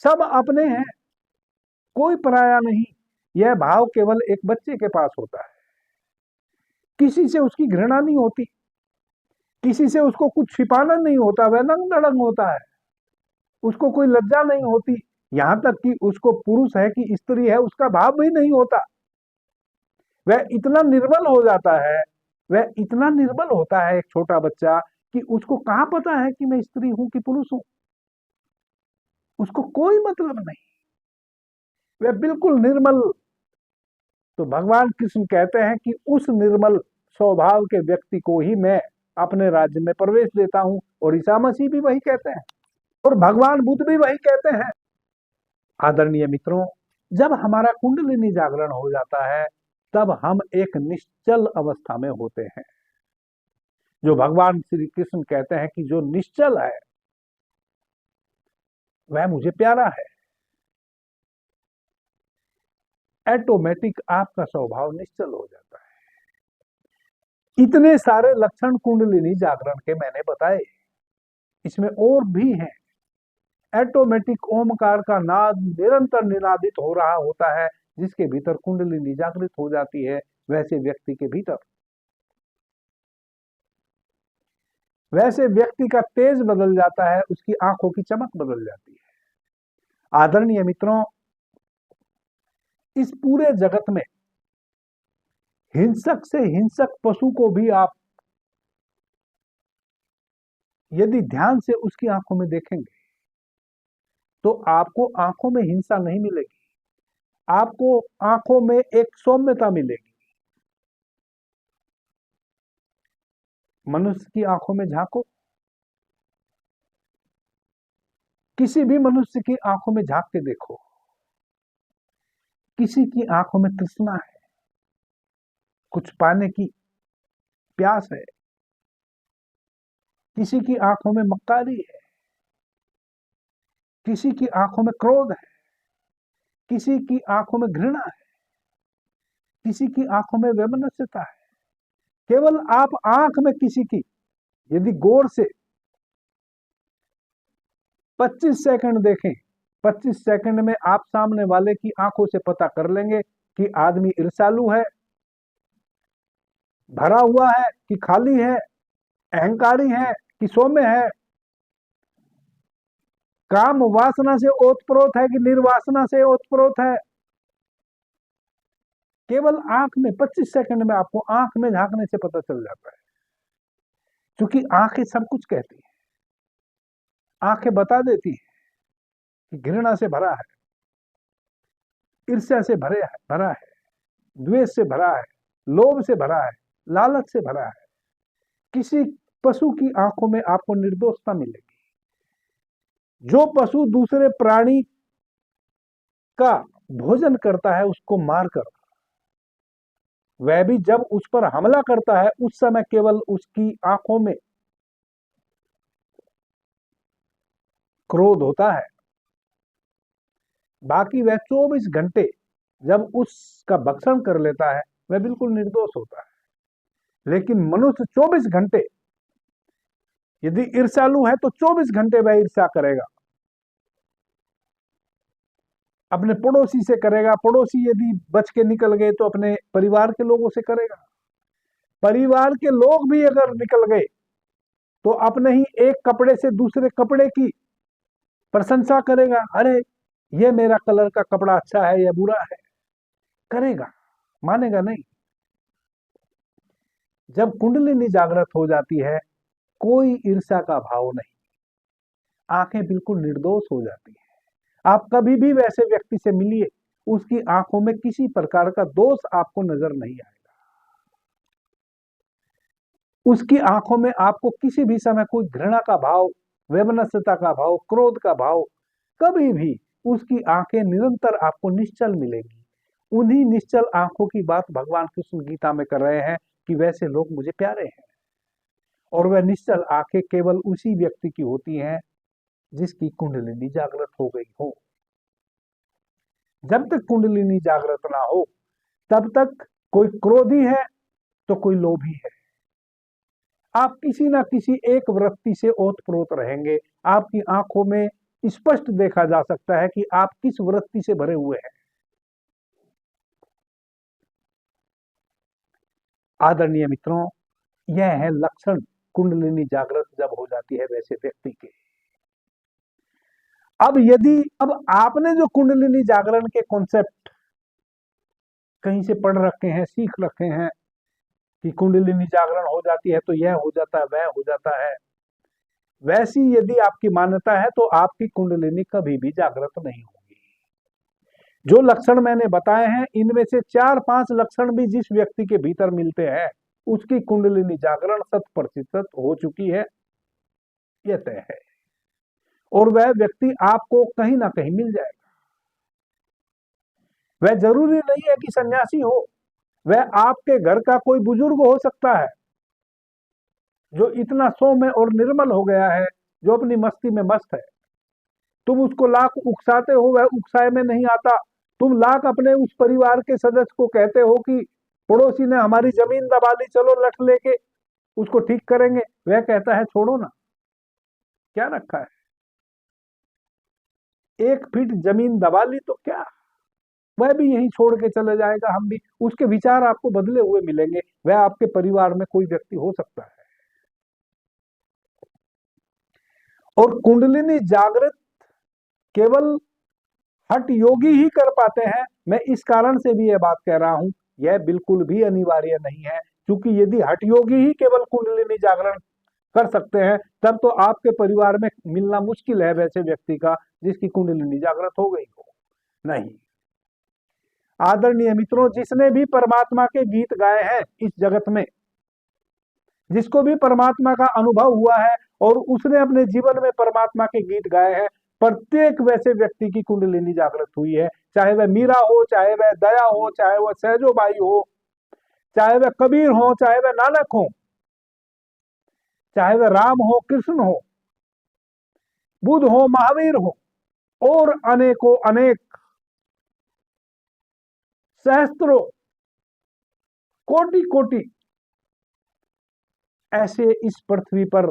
सब अपने हैं, कोई पराया नहीं। यह भाव केवल एक बच्चे के पास होता है। किसी से उसकी घृणा नहीं होती, किसी से उसको कुछ छिपाना नहीं होता, वह नंग नड़ंग होता है, उसको कोई लज्जा नहीं होती। यहां तक कि उसको पुरुष है कि स्त्री है उसका भाव भी नहीं होता। वह इतना निर्बल हो जाता है, वह इतना निर्बल होता है एक छोटा बच्चा, कि उसको कहां पता है कि मैं स्त्री हूं कि पुरुष हूं, उसको कोई मतलब नहीं, वह बिल्कुल निर्मल। तो भगवान कृष्ण कहते हैं कि उस निर्मल स्वभाव के व्यक्ति को ही मैं अपने राज्य में प्रवेश देता हूं, और ईसा मसीह भी वही कहते हैं, और भगवान बुद्ध भी वही कहते हैं। आदरणीय मित्रों, जब हमारा कुंडलिनी जागरण हो जाता है, तब हम एक निश्चल अवस्था में होते हैं। जो भगवान श्री कृष्ण कहते हैं कि जो निश्चल है वह मुझे प्यारा है। ऑटोमेटिक आपका स्वभाव निश्चल हो जाता है। इतने सारे लक्षण कुंडलिनी जागरण के मैंने बताए, इसमें और भी हैं। ऑटोमेटिक ओमकार का नाद निरंतर निनादित हो रहा होता है, जिसके भीतर कुंडलिनी जागृत हो जाती है। वैसे व्यक्ति के भीतर, वैसे व्यक्ति का तेज बदल जाता है, उसकी आंखों की चमक बदल जाती है। आदरणीय मित्रों, इस पूरे जगत में हिंसक से हिंसक पशु को भी आप यदि ध्यान से उसकी आंखों में देखेंगे, तो आपको आंखों में हिंसा नहीं मिलेगी, आपको आंखों में एक सौम्यता मिलेगी। मनुष्य की आंखों में झांको, किसी भी मनुष्य की आंखों में झांक के देखो, किसी की आंखों में तृष्णा है, कुछ पाने की प्यास है, किसी की आंखों में मक्कारी है, किसी की आंखों में क्रोध है, किसी की आंखों में घृणा है, किसी की आंखों में वैमनस्यता है। केवल आप आंख में किसी की यदि गौर से 25 सेकंड देखें, 25 सेकंड में आप सामने वाले की आंखों से पता कर लेंगे कि आदमी ईर्ष्यालु है, भरा हुआ है कि खाली है, अहंकारी है कि सौम्य है, काम वासना से ओतप्रोत है कि निर्वासना से ओतप्रोत है। केवल आंख में 25 सेकंड में आपको आंख में झांकने से पता चल जाता है, क्योंकि आंखें सब कुछ कहती हैं। आंखें बता देती हैं कि घृणा से भरा है, ईर्ष्या से भरा है, द्वेष से भरा है, लोभ से भरा है, लालच से भरा है। किसी पशु की आंखों में आपको निर्दोषता मिलेगी। जो पशु दूसरे प्राणी का भोजन करता है उसको मारकर, वह भी जब उस पर हमला करता है उस समय केवल उसकी आंखों में क्रोध होता है, बाकी वह 24 घंटे जब उसका भक्षण कर लेता है वह बिल्कुल निर्दोष होता है। लेकिन मनुष्य 24 घंटे यदि ईर्ष्यालु है तो 24 घंटे वह ईर्ष्या करेगा, अपने पड़ोसी से करेगा, पड़ोसी यदि बच के निकल गए तो अपने परिवार के लोगों से करेगा, परिवार के लोग भी अगर निकल गए तो अपने ही एक कपड़े से दूसरे कपड़े की प्रशंसा करेगा, अरे ये मेरा कलर का कपड़ा अच्छा है या बुरा है, करेगा, मानेगा नहीं। जब कुंडलिनी जागृत हो जाती है कोई ईर्ष्या का भाव नहीं, आंखें बिल्कुल निर्दोष हो जाती है। आप कभी भी वैसे व्यक्ति से मिलिए, उसकी आंखों में किसी प्रकार का दोष आपको नजर नहीं आएगा। उसकी आंखों में आपको किसी भी समय कोई घृणा का भाव, वैमनस्यता का भाव, क्रोध का भाव, कभी भी उसकी आंखें निरंतर आपको निश्चल मिलेगी। उन्हीं निश्चल आंखों की बात भगवान कृष्ण गीता में कर रहे हैं कि वैसे लोग मुझे प्यारे हैं। और वह निश्चल आंखें केवल उसी व्यक्ति की होती हैं जिसकी कुंडलिनी जागृत हो गई हो। जब तक कुंडलिनी जागृत ना हो तब तक कोई क्रोधी है तो कोई लोभी है। आप किसी ना किसी एक वृत्ति से ओतप्रोत रहेंगे। आपकी आंखों में स्पष्ट देखा जा सकता है कि आप किस वृत्ति से भरे हुए हैं। आदरणीय मित्रों, यह है लक्षण कुंडलिनी जागृत जब हो जाती है वैसे व्यक्ति के। अब आपने जो कुंडलिनी जागरण के कॉन्सेप्ट कहीं से पढ़ रखे हैं, सीख रखे हैं कि कुंडलिनी जागरण हो जाती है तो यह हो जाता है, वह हो जाता है, वैसी यदि आपकी मान्यता है तो आपकी कुंडलिनी कभी भी जागृत नहीं होगी। जो लक्षण मैंने बताए हैं इनमें से 4-5 लक्षण भी जिस व्यक्ति के भीतर मिलते हैं उसकी कुंडलिनी जागरण 100% हो चुकी है, यह तय है। और वह व्यक्ति आपको कहीं ना कहीं मिल जाएगा। वह जरूरी नहीं है कि सन्यासी हो, वह आपके घर का कोई बुजुर्ग हो सकता है जो इतना सौम्य और निर्मल हो गया है, जो अपनी मस्ती में मस्त है। तुम उसको लाख उकसाते हो, वह उकसाए में नहीं आता। तुम लाख अपने उस परिवार के सदस्य को कहते हो कि पड़ोसी ने हमारी जमीन दबा ली, चलो लठ लेके उसको ठीक करेंगे, वह कहता है छोड़ो ना, क्या रखा है, 1 फीट जमीन दबा ली तो क्या, वह भी यहीं छोड़ के चले जाएगा, हम भी। उसके विचार आपको बदले हुए मिलेंगे। वह आपके परिवार में कोई व्यक्ति हो सकता है। और कुंडलिनी जागृत केवल हठ योगी ही कर पाते हैं। मैं इस कारण से भी यह बात कह रहा हूं, यह बिल्कुल भी अनिवार्य नहीं है, क्योंकि यदि हठ योगी ही केवल कुंडलिनी जागरण कर सकते हैं तब तो आपके परिवार में मिलना मुश्किल है वैसे व्यक्ति का जिसकी कुंडलिनी जागृत हो गई हो। नहीं, आदरणीय मित्रों, जिसने भी परमात्मा के गीत गाए हैं इस जगत में, जिसको भी परमात्मा का अनुभव हुआ है और उसने अपने जीवन में परमात्मा के गीत गाए हैं, प्रत्येक वैसे व्यक्ति की कुंडलिनी जागृत हुई है। चाहे वह मीरा हो, चाहे वह दया हो, चाहे वह सहजोबाई हो, चाहे वह कबीर हो, चाहे वह नानक हो, चाहे वह राम हो, कृष्ण हो, बुद्ध हो, महावीर हो, और अनेकों अनेक सहस्त्रों कोटि कोटि ऐसे इस पृथ्वी पर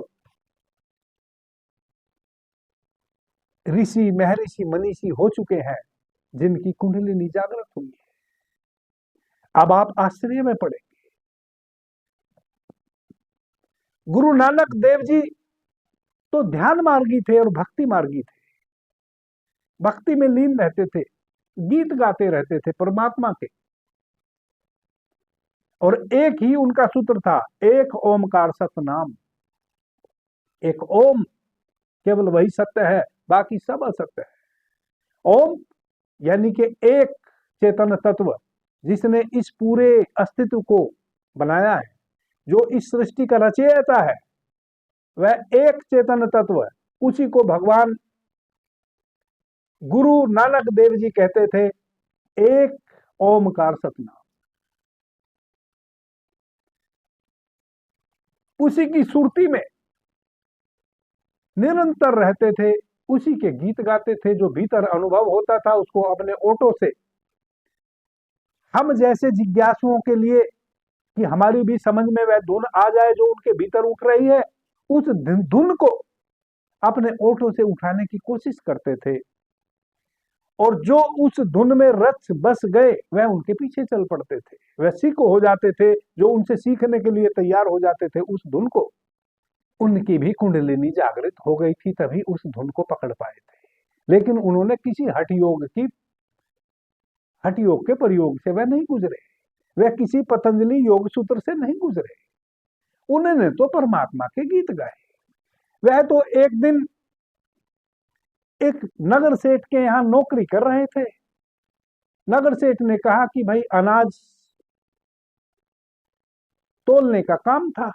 ऋषि, महर्षि, मनीषी हो चुके हैं जिनकी कुंडलिनी जागृत हुई है। अब आप आश्चर्य में पड़ेंगे। गुरु नानक देव जी तो ध्यान मार्गी थे और भक्ति मार्गी थे। भक्ति में लीन रहते थे, गीत गाते रहते थे परमात्मा के, और एक ही उनका सूत्र था, एक ओमकार सतनाम। एक ओम, केवल वही सत्य है, बाकी सब असत्य है। ओम यानी कि एक चेतन तत्व जिसने इस पूरे अस्तित्व को बनाया है, जो इस सृष्टि का रचयिता है, वह एक चेतन तत्व है। उसी को भगवान गुरु नानक देव जी कहते थे, एक ओमकार सतनाम। उसी की सुरती में निरंतर रहते थे, उसी के गीत गाते थे। जो भीतर अनुभव होता था उसको अपने ओठों से, हम जैसे जिज्ञासुओं के लिए कि हमारी भी समझ में वह धुन आ जाए जो उनके भीतर उठ रही है, उस धुन को अपने ओठों से उठाने की कोशिश करते थे। और जो उस धुन में रच बस गए वह उनके पीछे चल पड़ते थे, वह सीख हो जाते थे। जो उनसे सीखने के लिए तैयार हो जाते थे उस धुन को, उनकी भी कुंडलिनी जागृत हो गई थी, तभी उस धुन को पकड़ पाए थे। लेकिन उन्होंने किसी हठ योग के प्रयोग से वह नहीं गुजरे, वह किसी पतंजलि योग सूत्र से नहीं गुजरे। उन्होंने तो परमात्मा के गीत गाए। वह तो एक दिन एक नगर सेठ के यहां नौकरी कर रहे थे। नगर सेठ ने कहा कि भाई अनाज तोलने का काम था।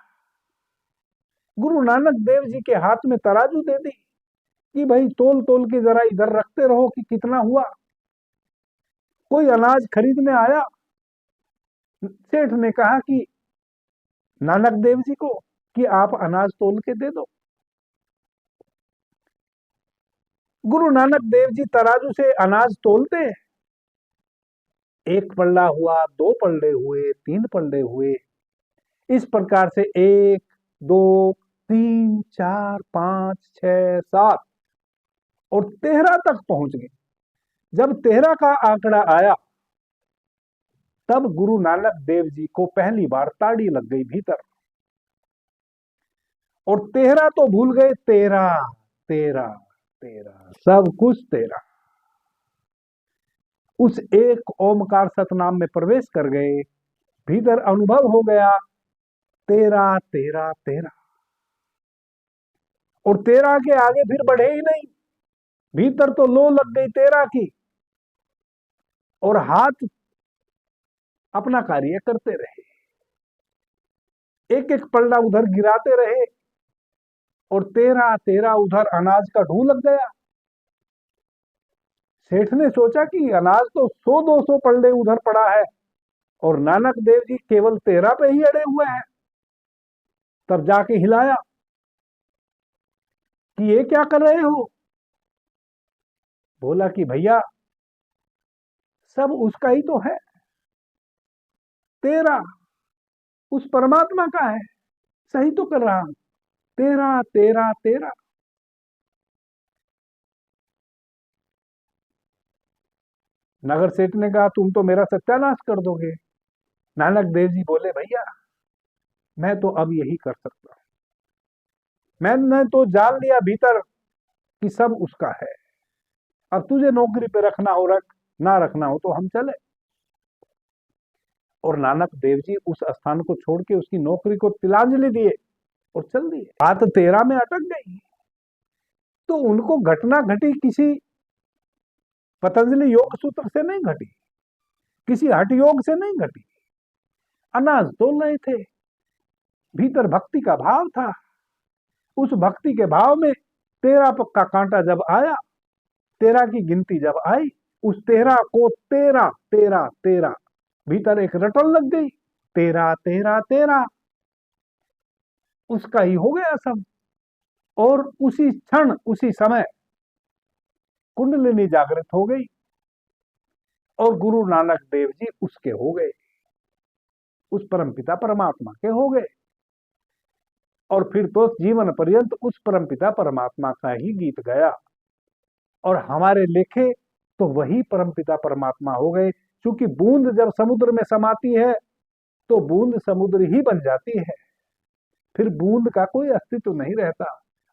गुरु नानक देव जी के हाथ में तराजू दे दी कि भाई तोल तोल के जरा इधर रखते रहो कि कितना हुआ। कोई अनाज खरीदने आया, सेठ ने कहा कि नानक देव जी को कि आप अनाज तोल के दे दो। गुरु नानक देव जी तराजू से अनाज तोलते, एक पल्ला हुआ, दो पल्ले हुए, तीन पल्ले हुए, इस प्रकार से 1 2 3 4 5 6 7 और 13 तक पहुंच गए। जब 13 का आंकड़ा आया तब गुरु नानक देव जी को पहली बार ताड़ी लग गई भीतर, और 13 तो भूल गए, 13 13 13 सब कुछ 13 उस एक ओमकार सतनाम में प्रवेश कर गए। भीतर अनुभव हो गया 13 13 13, और 13 के आगे फिर बढ़े ही नहीं। भीतर तो लो लग गई 13 की, और हाथ अपना कार्य करते रहे, एक एक पल्ला उधर गिराते रहे, और 13 13 उधर अनाज का ढू लग गया। सेठ ने सोचा कि अनाज तो 100 200 पल्ले उधर पड़ा है और नानक देव जी केवल 13 पे ही अड़े हुए हैं। तब जाके हिलाया कि ये क्या कर रहे हो। बोला कि भैया सब उसका ही तो है, 13 उस परमात्मा का है, सही तो कर रहा हूं, 13 13 13। नगर सेठ ने कहा तुम तो मेरा सत्यानाश कर दोगे। नानक देव जी बोले भैया मैं तो अब यही कर सकता हूं, मैंने तो जान लिया भीतर कि सब उसका है। अब तुझे नौकरी पे रखना हो रख, ना रखना हो तो हम चले। और नानक देव जी उस स्थान को छोड़ के उसकी नौकरी को तिलांजलि दिए और चल दिए। बात 13 में अटक गई। तो उनको घटना घटी किसी पतंजलि योग सूत्र से नहीं घटी, किसी हठ योग से नहीं घटी। अनाज तोल रहे थे, भीतर भक्ति का भाव था। उस भक्ति के भाव में 13 का कांटा जब आया, 13 की गिनती जब आई, उस 13 को 13 13 13 भीतर एक रटन लग गई, 13 13 13। उसका ही हो गया सब। और उसी क्षण उसी समय कुंडलिनी जागृत हो गई और गुरु नानक देव जी उसके हो गए, उस परमपिता परमात्मा के हो गए। और फिर तो जीवन पर्यंत उस परमपिता परमात्मा का ही गीत गया और हमारे लेखे तो वही परमपिता परमात्मा हो गए। क्योंकि बूंद जब समुद्र में समाती है तो बूंद समुद्र ही बन जाती है, फिर बूंद का कोई अस्तित्व नहीं रहता।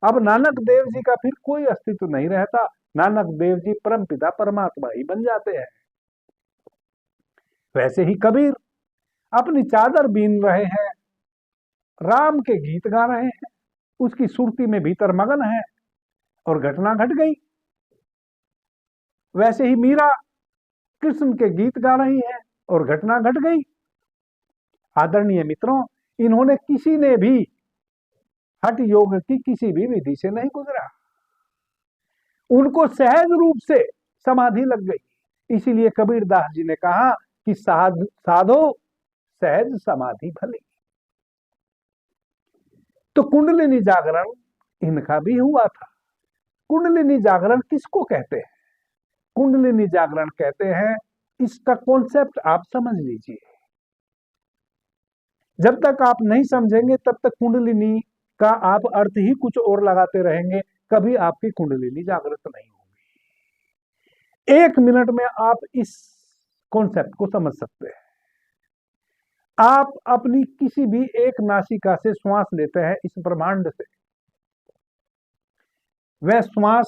अब नानक देव जी का फिर कोई अस्तित्व नहीं रहता, नानक देव जी परमपिता परमात्मा ही बन जाते हैं। वैसे ही कबीर अपनी चादर बीन रहे हैं, राम के गीत गा रहे हैं, उसकी सुरती में भीतर मगन है और घटना घट गई। वैसे ही मीरा कृष्ण के गीत गा रही है और घटना घट गई। आदरणीय मित्रों, इन्होंने किसी ने भी हठ योग की किसी भी विधि से नहीं गुजरा, उनको सहज रूप से समाधि लग गई। इसीलिए कबीरदास जी ने कहा कि साधो सहज समाधि भली। तो कुंडलिनी जागरण इनका भी हुआ था। कुंडलिनी जागरण किसको कहते हैं? कुंडलिनी जागरण कहते हैं, इसका कॉन्सेप्ट आप समझ लीजिए। जब तक आप नहीं समझेंगे तब तक कुंडलिनी का आप अर्थ ही कुछ और लगाते रहेंगे, कभी आपकी कुंडलिनी जागृत नहीं होगी। 1 मिनट में आप इस कॉन्सेप्ट को समझ सकते हैं। आप अपनी किसी भी एक नासिका से श्वास लेते हैं इस ब्रह्मांड से, वह श्वास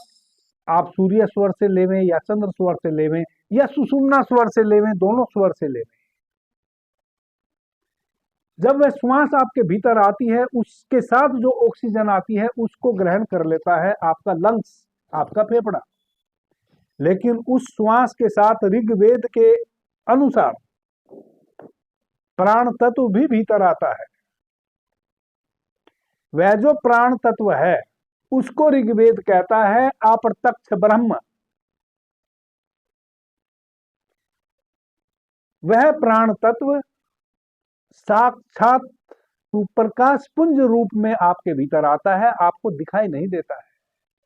आप सूर्य स्वर से लेवें या चंद्र स्वर से लेवें या सुषुम्ना स्वर से लेवें, दोनों स्वर से लेवें, जब वह श्वास आपके भीतर आती है उसके साथ जो ऑक्सीजन आती है उसको ग्रहण कर लेता है आपका लंग्स, आपका फेफड़ा। लेकिन उस श्वास के साथ ऋग्वेद के अनुसार प्राण तत्व भी भीतर आता है। वह जो प्राण तत्व है उसको ऋग्वेद कहता है अप्रत्यक्ष ब्रह्म। वह प्राण तत्व साक्षात प्रकाश पुंज रूप में आपके भीतर आता है, आपको दिखाई नहीं देता है।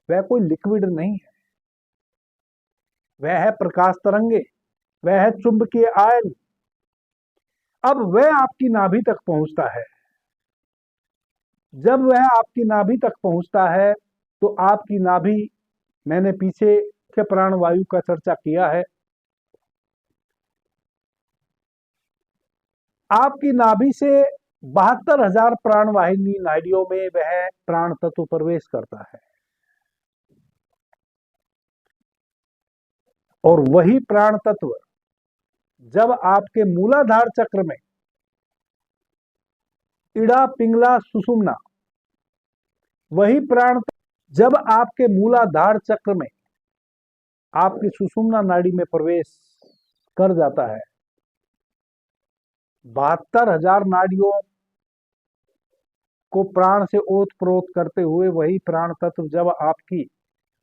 वह कोई लिक्विड नहीं है, वह है प्रकाश तरंगे, वह है चुंबकीय आयन। अब वह आपकी नाभि तक पहुंचता है। जब वह आपकी नाभि तक पहुंचता है तो आपकी नाभि, मैंने पीछे के प्राण वायु का चर्चा किया है, आपकी नाभि से 72,000 प्राणवाहिनी नाड़ियों में वह प्राण तत्व प्रवेश करता है। और वही प्राण तत्व जब आपके मूलाधार चक्र में, इड़ा पिंगला सुषुम्ना, वही प्राण जब आपके मूलाधार चक्र में आपकी सुषुम्ना नाड़ी में प्रवेश कर जाता है, 72,000 नाड़ियों को प्राण से ओत प्रोत करते हुए वही प्राण तत्व जब आपकी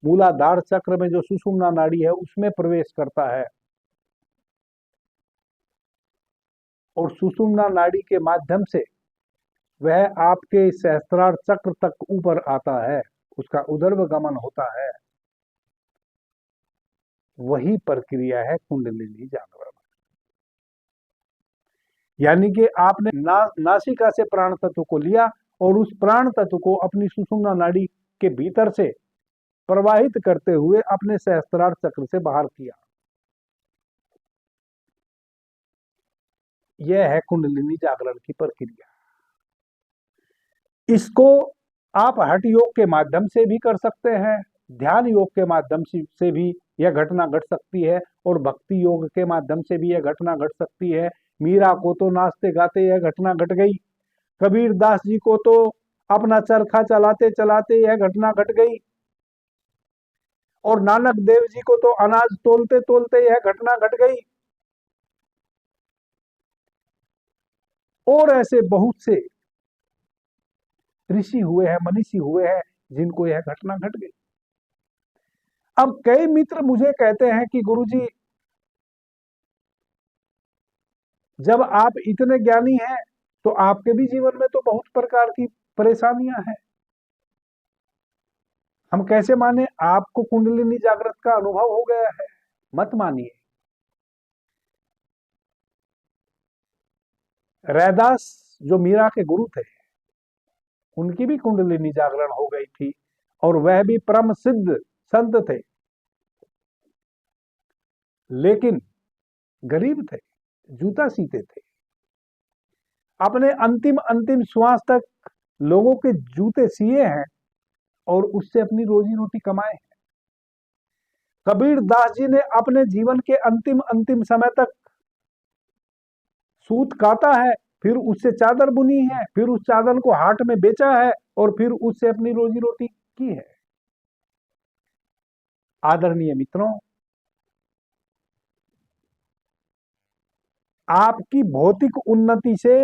मूलाधार चक्र में जो सुषुम्ना नाड़ी है उसमें प्रवेश करता है और सुषुम्ना नाड़ी के माध्यम से वह आपके सहस्त्रार चक्र तक ऊपर आता है, उसका उदर्भ गमन होता है, वही प्रक्रिया है कुंडलिनी जागरण। यानी कि आपने नासिका से प्राण तत्व को लिया और उस प्राण तत्व को अपनी सुषुम्ना नाड़ी के भीतर से प्रवाहित करते हुए अपने सहस्त्रार चक्र से बाहर किया। यह है कुंडलिनी जागरण की प्रक्रिया। इसको आप हठ योग के माध्यम से भी कर सकते हैं, ध्यान योग के माध्यम से भी यह घटना घट सकती है और भक्ति योग के माध्यम से भी यह घटना घट सकती है। मीरा को तो नाचते गाते यह घटना घट गई, कबीरदास जी को तो अपना चरखा चलाते चलाते यह घटना घट गई, और नानक देव जी को तो अनाज तोलते तोलते यह घटना घट गई। और ऐसे बहुत से ऋषि हुए हैं, मनीषी हुए हैं जिनको यह घटना घट गई। अब कई मित्र मुझे कहते हैं कि गुरुजी, जब आप इतने ज्ञानी हैं तो आपके भी जीवन में तो बहुत प्रकार की परेशानियां हैं। हम कैसे माने? आपको कुंडलिनी जागृत का अनुभव हो गया है, मत मानिए। रैदास जो मीरा के गुरु थे, उनकी भी कुंडलिनी जागरण हो गई थी और वह भी परम सिद्ध संत थे, लेकिन गरीब थे, जूता सीते थे। अपने अंतिम अंतिम श्वास तक लोगों के जूते सिए हैं और उससे अपनी रोजी रोटी कमाए हैं। कबीर दास जी ने अपने जीवन के अंतिम अंतिम समय तक सूत काता है, फिर उससे चादर बुनी है, फिर उस चादर को हाट में बेचा है और फिर उससे अपनी रोजी रोटी की है। आदरणीय मित्रों, आपकी भौतिक उन्नति से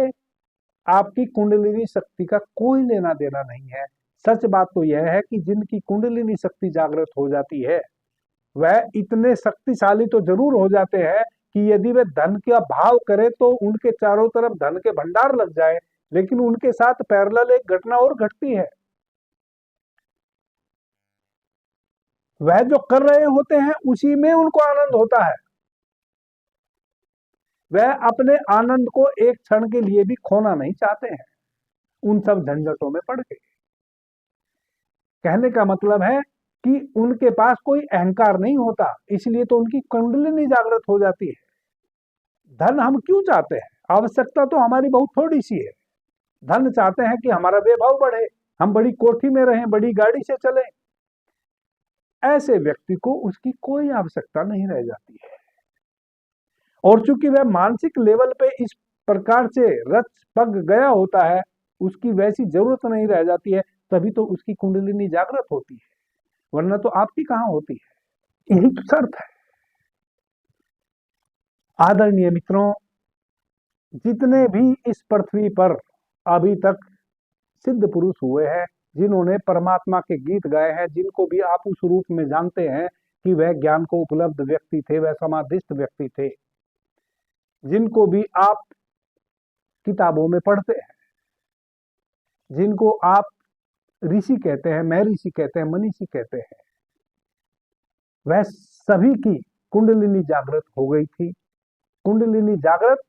आपकी कुंडलिनी शक्ति का कोई लेना देना नहीं है। सच बात तो यह है कि जिनकी कुंडलिनी शक्ति जागृत हो जाती है, वह इतने शक्तिशाली तो जरूर हो जाते हैं कि यदि वे धन का भाव करें तो उनके चारों तरफ धन के भंडार लग जाए, लेकिन उनके साथ पैरेलल एक घटना और घटती है। वह जो कर रहे होते हैं उसी में उनको आनंद होता है। वह अपने आनंद को एक क्षण के लिए भी खोना नहीं चाहते हैं उन सब झंझटों में पड़ के। कहने का मतलब है कि उनके पास कोई अहंकार नहीं होता, इसलिए तो उनकी कुंडलिनी जागृत हो जाती है। धन हम क्यों चाहते हैं? आवश्यकता तो हमारी बहुत थोड़ी सी है। धन चाहते हैं कि हमारा वैभव बढ़े, हम बड़ी कोठी में रहें, बड़ी गाड़ी से चलें। ऐसे व्यक्ति को उसकी कोई आवश्यकता नहीं रह जाती है। और चूंकि वह मानसिक लेवल पे इस प्रकार से रच पग गया होता है, उसकी वैसी जरूरत नहीं रह जाती है, तभी तो उसकी कुंडलिनी जागृत होती है, वरना तो आपकी कहां होती है। यही तो शर्त है। आदरणीय मित्रों, जितने भी इस पृथ्वी पर अभी तक सिद्ध पुरुष हुए हैं, जिन्होंने परमात्मा के गीत गाए हैं, जिनको भी आप उस रूप में जानते हैं कि वह ज्ञान को उपलब्ध व्यक्ति थे, वह समाधिस्थ व्यक्ति थे, जिनको भी आप किताबों में पढ़ते हैं, जिनको आप ऋषि कहते हैं, महर्षि कहते हैं, मनीषी कहते हैं, वह सभी की कुंडलिनी जागृत हो गई थी। कुंडलिनी जागृत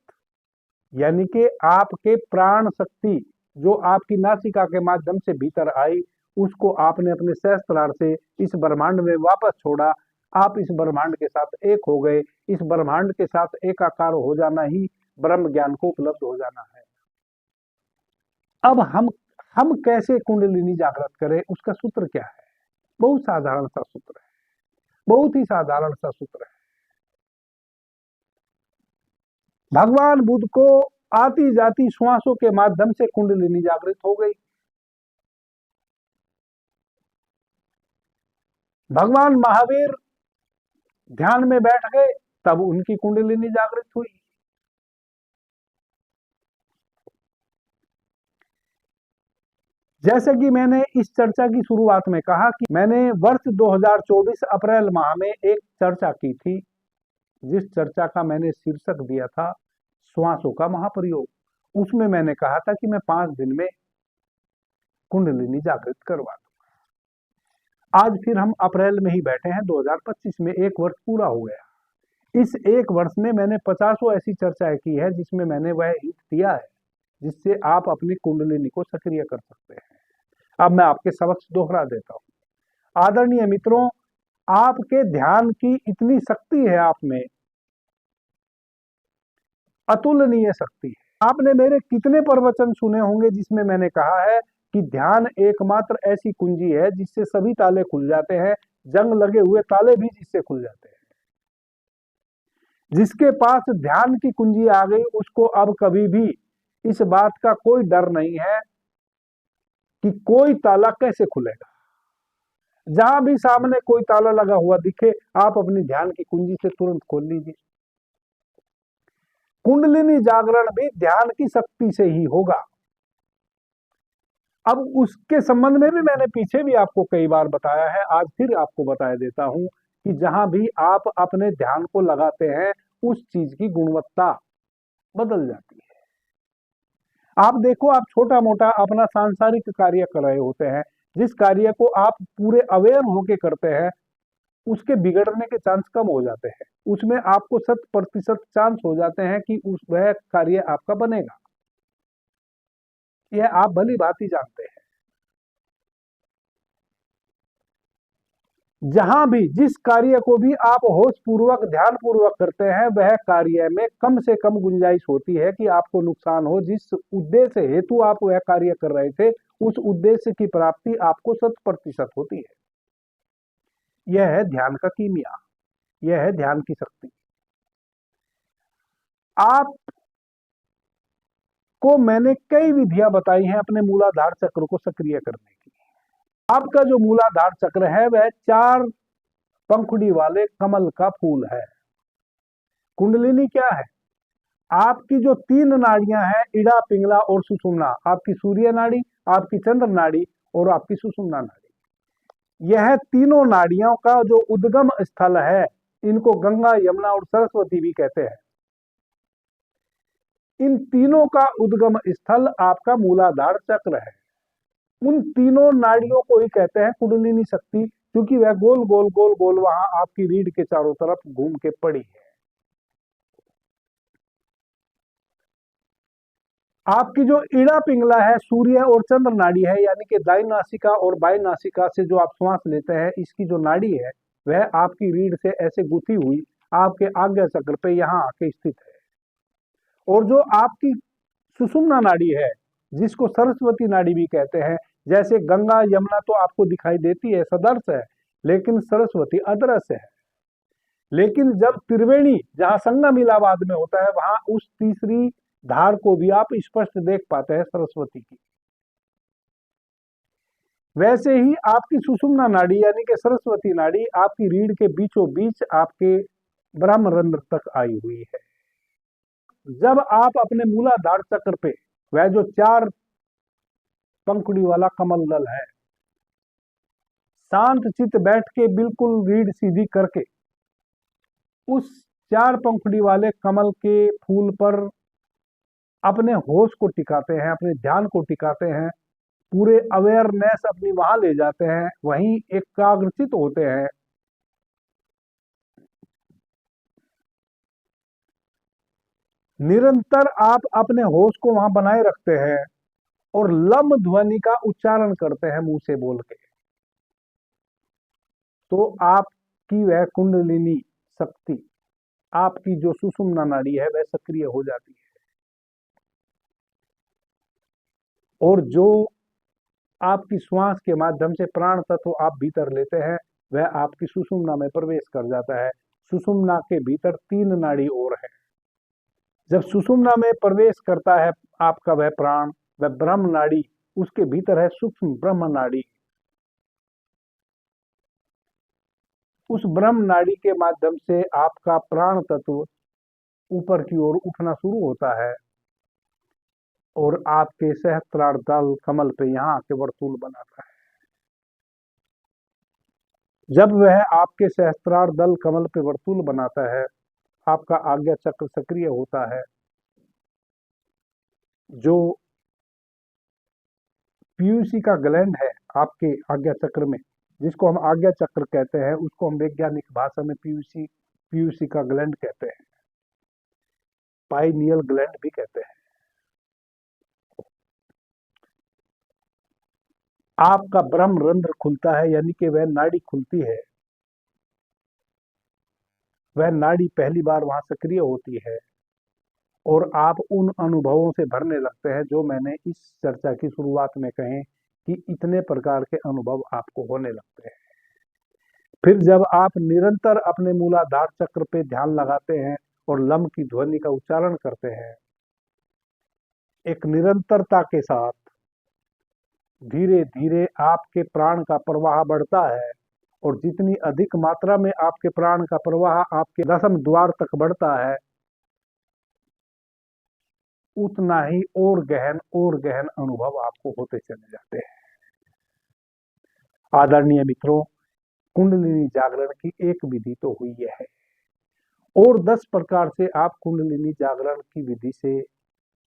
यानी कि आपके प्राण शक्ति जो आपकी नासिका के माध्यम से भीतर आई, उसको आपने अपने सहस्त्रार से इस ब्रह्मांड में वापस छोड़ा। आप इस ब्रह्मांड के साथ एक हो गए। इस ब्रह्मांड के साथ एकाकार हो जाना ही ब्रह्म ज्ञान को उपलब्ध हो जाना है। अब हम कैसे कुंडलिनी जागृत करें, उसका सूत्र क्या है? बहुत साधारण सा सूत्र है, बहुत ही साधारण सा सूत्र है। भगवान बुद्ध को आती जाती श्वासों के माध्यम से कुंडलिनी जागृत हो गई। भगवान महावीर ध्यान में बैठ गए, तब उनकी कुंडलिनी जागृत हुई। जैसे कि मैंने इस चर्चा की शुरुआत में कहा कि मैंने वर्ष 2024 अप्रैल माह में एक चर्चा की थी, जिस चर्चा का मैंने शीर्षक दिया था श्वासों का महाप्रयोग। उसमें मैंने कहा था कि मैं 5 दिन में कुंडलिनी जागृत करवा दूंगा। आज फिर हम अप्रैल में ही बैठे हैं, 2025 में 1 वर्ष पूरा हो गया। इस 1 वर्ष में मैंने 50 ऐसी चर्चाएं की है जिसमें मैंने वह हित दिया है जिससे आप अपनी कुंडलिनी को सक्रिय कर सकते हैं। अब मैं आपके समक्ष दोहरा देता हूं। आदरणीय मित्रों, आपके ध्यान की इतनी शक्ति है आप में, अतुलनीय शक्ति है। आपने मेरे कितने प्रवचन सुने होंगे जिसमें मैंने कहा है कि ध्यान एकमात्र ऐसी कुंजी है जिससे सभी ताले खुल जाते हैं, जंग लगे हुए ताले भी जिससे खुल जाते हैं। जिसके पास ध्यान की कुंजी आ गई, उसको अब कभी भी इस बात का कोई डर नहीं है कि कोई ताला कैसे खुलेगा। जहां भी सामने कोई ताला लगा हुआ दिखे, आप अपनी ध्यान की कुंजी से तुरंत खोल लीजिए। कुंडलिनी जागरण भी ध्यान की शक्ति से ही होगा। अब उसके संबंध में भी मैंने पीछे भी आपको कई बार बताया है, आज फिर आपको बताया देता हूं कि जहां भी आप अपने ध्यान को लगाते हैं, उस चीज की गुणवत्ता बदल जाती है। आप देखो, आप छोटा मोटा अपना सांसारिक कार्य कर रहे होते हैं, जिस कार्य को आप पूरे अवेयर होके करते हैं उसके बिगड़ने के चांस कम हो जाते हैं, उसमें आपको 100% चांस हो जाते हैं कि उस वह कार्य आपका बनेगा। यह आप भली भांति जानते हैं। जहां भी जिस कार्य को भी आप होश पूर्वक ध्यान पूर्वक करते हैं वह कार्य में कम से कम गुंजाइश होती है कि आपको नुकसान हो। जिस उद्देश्य हेतु आप वह कार्य कर रहे थे उस उद्देश्य की प्राप्ति आपको 100% होती है। यह है ध्यान का कीमिया, यह है ध्यान की शक्ति। आपको मैंने कई विधियां बताई हैं अपने मूलाधार चक्र को सक्रिय करने की। आपका जो मूलाधार चक्र है वह 4 पंखुड़ी वाले कमल का फूल है। कुंडलिनी क्या है? आपकी जो 3 नाड़ियां हैं, इड़ा, पिंगला और सुषुम्ना, आपकी सूर्य नाड़ी, आपकी चंद्र नाड़ी और आपकी सुषुम्ना नाड़ी, यह तीनों नाड़ियों का जो उद्गम स्थल है, इनको गंगा, यमुना और सरस्वती भी कहते हैं। इन तीनों का उद्गम स्थल आपका मूलाधार चक्र है। उन तीनों नाड़ियों को ही कहते हैं कुंडलिनी शक्ति, क्योंकि वह गोल गोल गोल गोल वहां आपकी रीढ़ के चारों तरफ घूम के पड़ी है। आपकी जो इड़ा पिंगला है, सूर्य और चंद्र नाड़ी है, यानी कि दाई नासिका और बाई नासिका से जो आप श्वास लेते हैं, इसकी जो नाड़ी है वह आपकी रीढ़ से ऐसे गुथी हुई आपके आज्ञा चक्र पे यहां आके स्थित है। और जो आपकी सुषुम्ना नाड़ी है, जिसको सरस्वती नाड़ी भी कहते हैं, जैसे गंगा यमुना तो आपको दिखाई देती है, सदर्श है, लेकिन सरस्वती अदृश्य है। लेकिन जब त्रिवेणी जहां संगम इलाहाबाद में होता है वहां उस तीसरी धार को भी आप स्पष्ट देख पाते हैं, सरस्वती की। वैसे ही आपकी सुषुम्ना नाड़ी यानी कि सरस्वती नाड़ी आपकी रीढ़ के बीचों बीच आपके ब्रह्मरंध्र तक आई हुई है। जब आप अपने मूलाधार चक्र पे वह जो 4 पंखुड़ी वाला कमल दल है, शांत चित्त बैठ के बिल्कुल रीढ़ सीधी करके उस 4 पंखुड़ी वाले कमल के फूल पर अपने होश को टिकाते हैं, अपने ध्यान को टिकाते हैं, पूरे अवेयरनेस अपनी वहां ले जाते हैं, वहीं एकाग्रचित होते हैं। निरंतर आप अपने होश को वहां बनाए रखते हैं और लम ध्वनि का उच्चारण करते हैं मुंह से बोल के, तो आपकी वह कुंडलिनी शक्ति, आपकी जो सुषुम्ना नाड़ी है वह सक्रिय हो जाती है। और जो आपकी श्वास के माध्यम से प्राण तत्व आप भीतर लेते हैं वह आपकी सुषुम्ना में प्रवेश कर जाता है। सुषुम्ना के भीतर 3 नाड़ी और है। जब सुषुम्ना में प्रवेश करता है आपका वह प्राण, वह ब्रह्म नाड़ी, उसके भीतर है सूक्ष्म ब्रह्म नाड़ी। उस ब्रह्म नाड़ी के माध्यम से आपका प्राण तत्व ऊपर की ओर उठना शुरू होता है और आपके सहस्त्रार दल कमल पे यहां आके वर्तुल बनाता है। जब वह आपके सहस्त्रार दल कमल पे वर्तुल बनाता है, आपका आज्ञा चक्र सक्रिय होता है। जो पीयूसी का ग्लैंड है आपके आज्ञा चक्र में, जिसको हम आज्ञा चक्र कहते हैं, उसको हम वैज्ञानिक भाषा में पीयूसी पीयूसी का ग्लैंड कहते हैं, पाइनियल ग्लैंड भी कहते हैं। आपका ब्रह्मरंध्र खुलता है, यानी कि वह नाड़ी खुलती है, वह नाड़ी पहली बार वहां सक्रिय होती है और आप उन अनुभवों से भरने लगते हैं जो मैंने इस चर्चा की शुरुआत में कहे कि इतने प्रकार के अनुभव आपको होने लगते हैं। फिर जब आप निरंतर अपने मूलाधार चक्र पे ध्यान लगाते हैं और लम की ध्वनि का उच्चारण करते हैं, एक निरंतरता के साथ धीरे धीरे आपके प्राण का प्रवाह बढ़ता है और जितनी अधिक मात्रा में आपके प्राण का प्रवाह आपके दसम द्वार तक बढ़ता है, उतना ही और गहन अनुभव आपको होते चले जाते हैं। आदरणीय मित्रों, कुंडलिनी जागरण की एक विधि तो हुई है और 10 प्रकार से आप कुंडलिनी जागरण की विधि से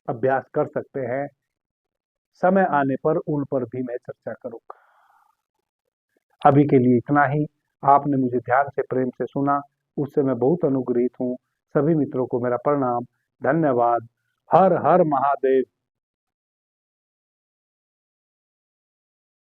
अभ्यास कर सकते हैं। समय आने पर उन पर भी मैं चर्चा करूंगा। अभी के लिए इतना ही। आपने मुझे ध्यान से, प्रेम से सुना, उससे मैं बहुत अनुग्रहित हूँ। सभी मित्रों को मेरा प्रणाम, धन्यवाद। हर हर महादेव।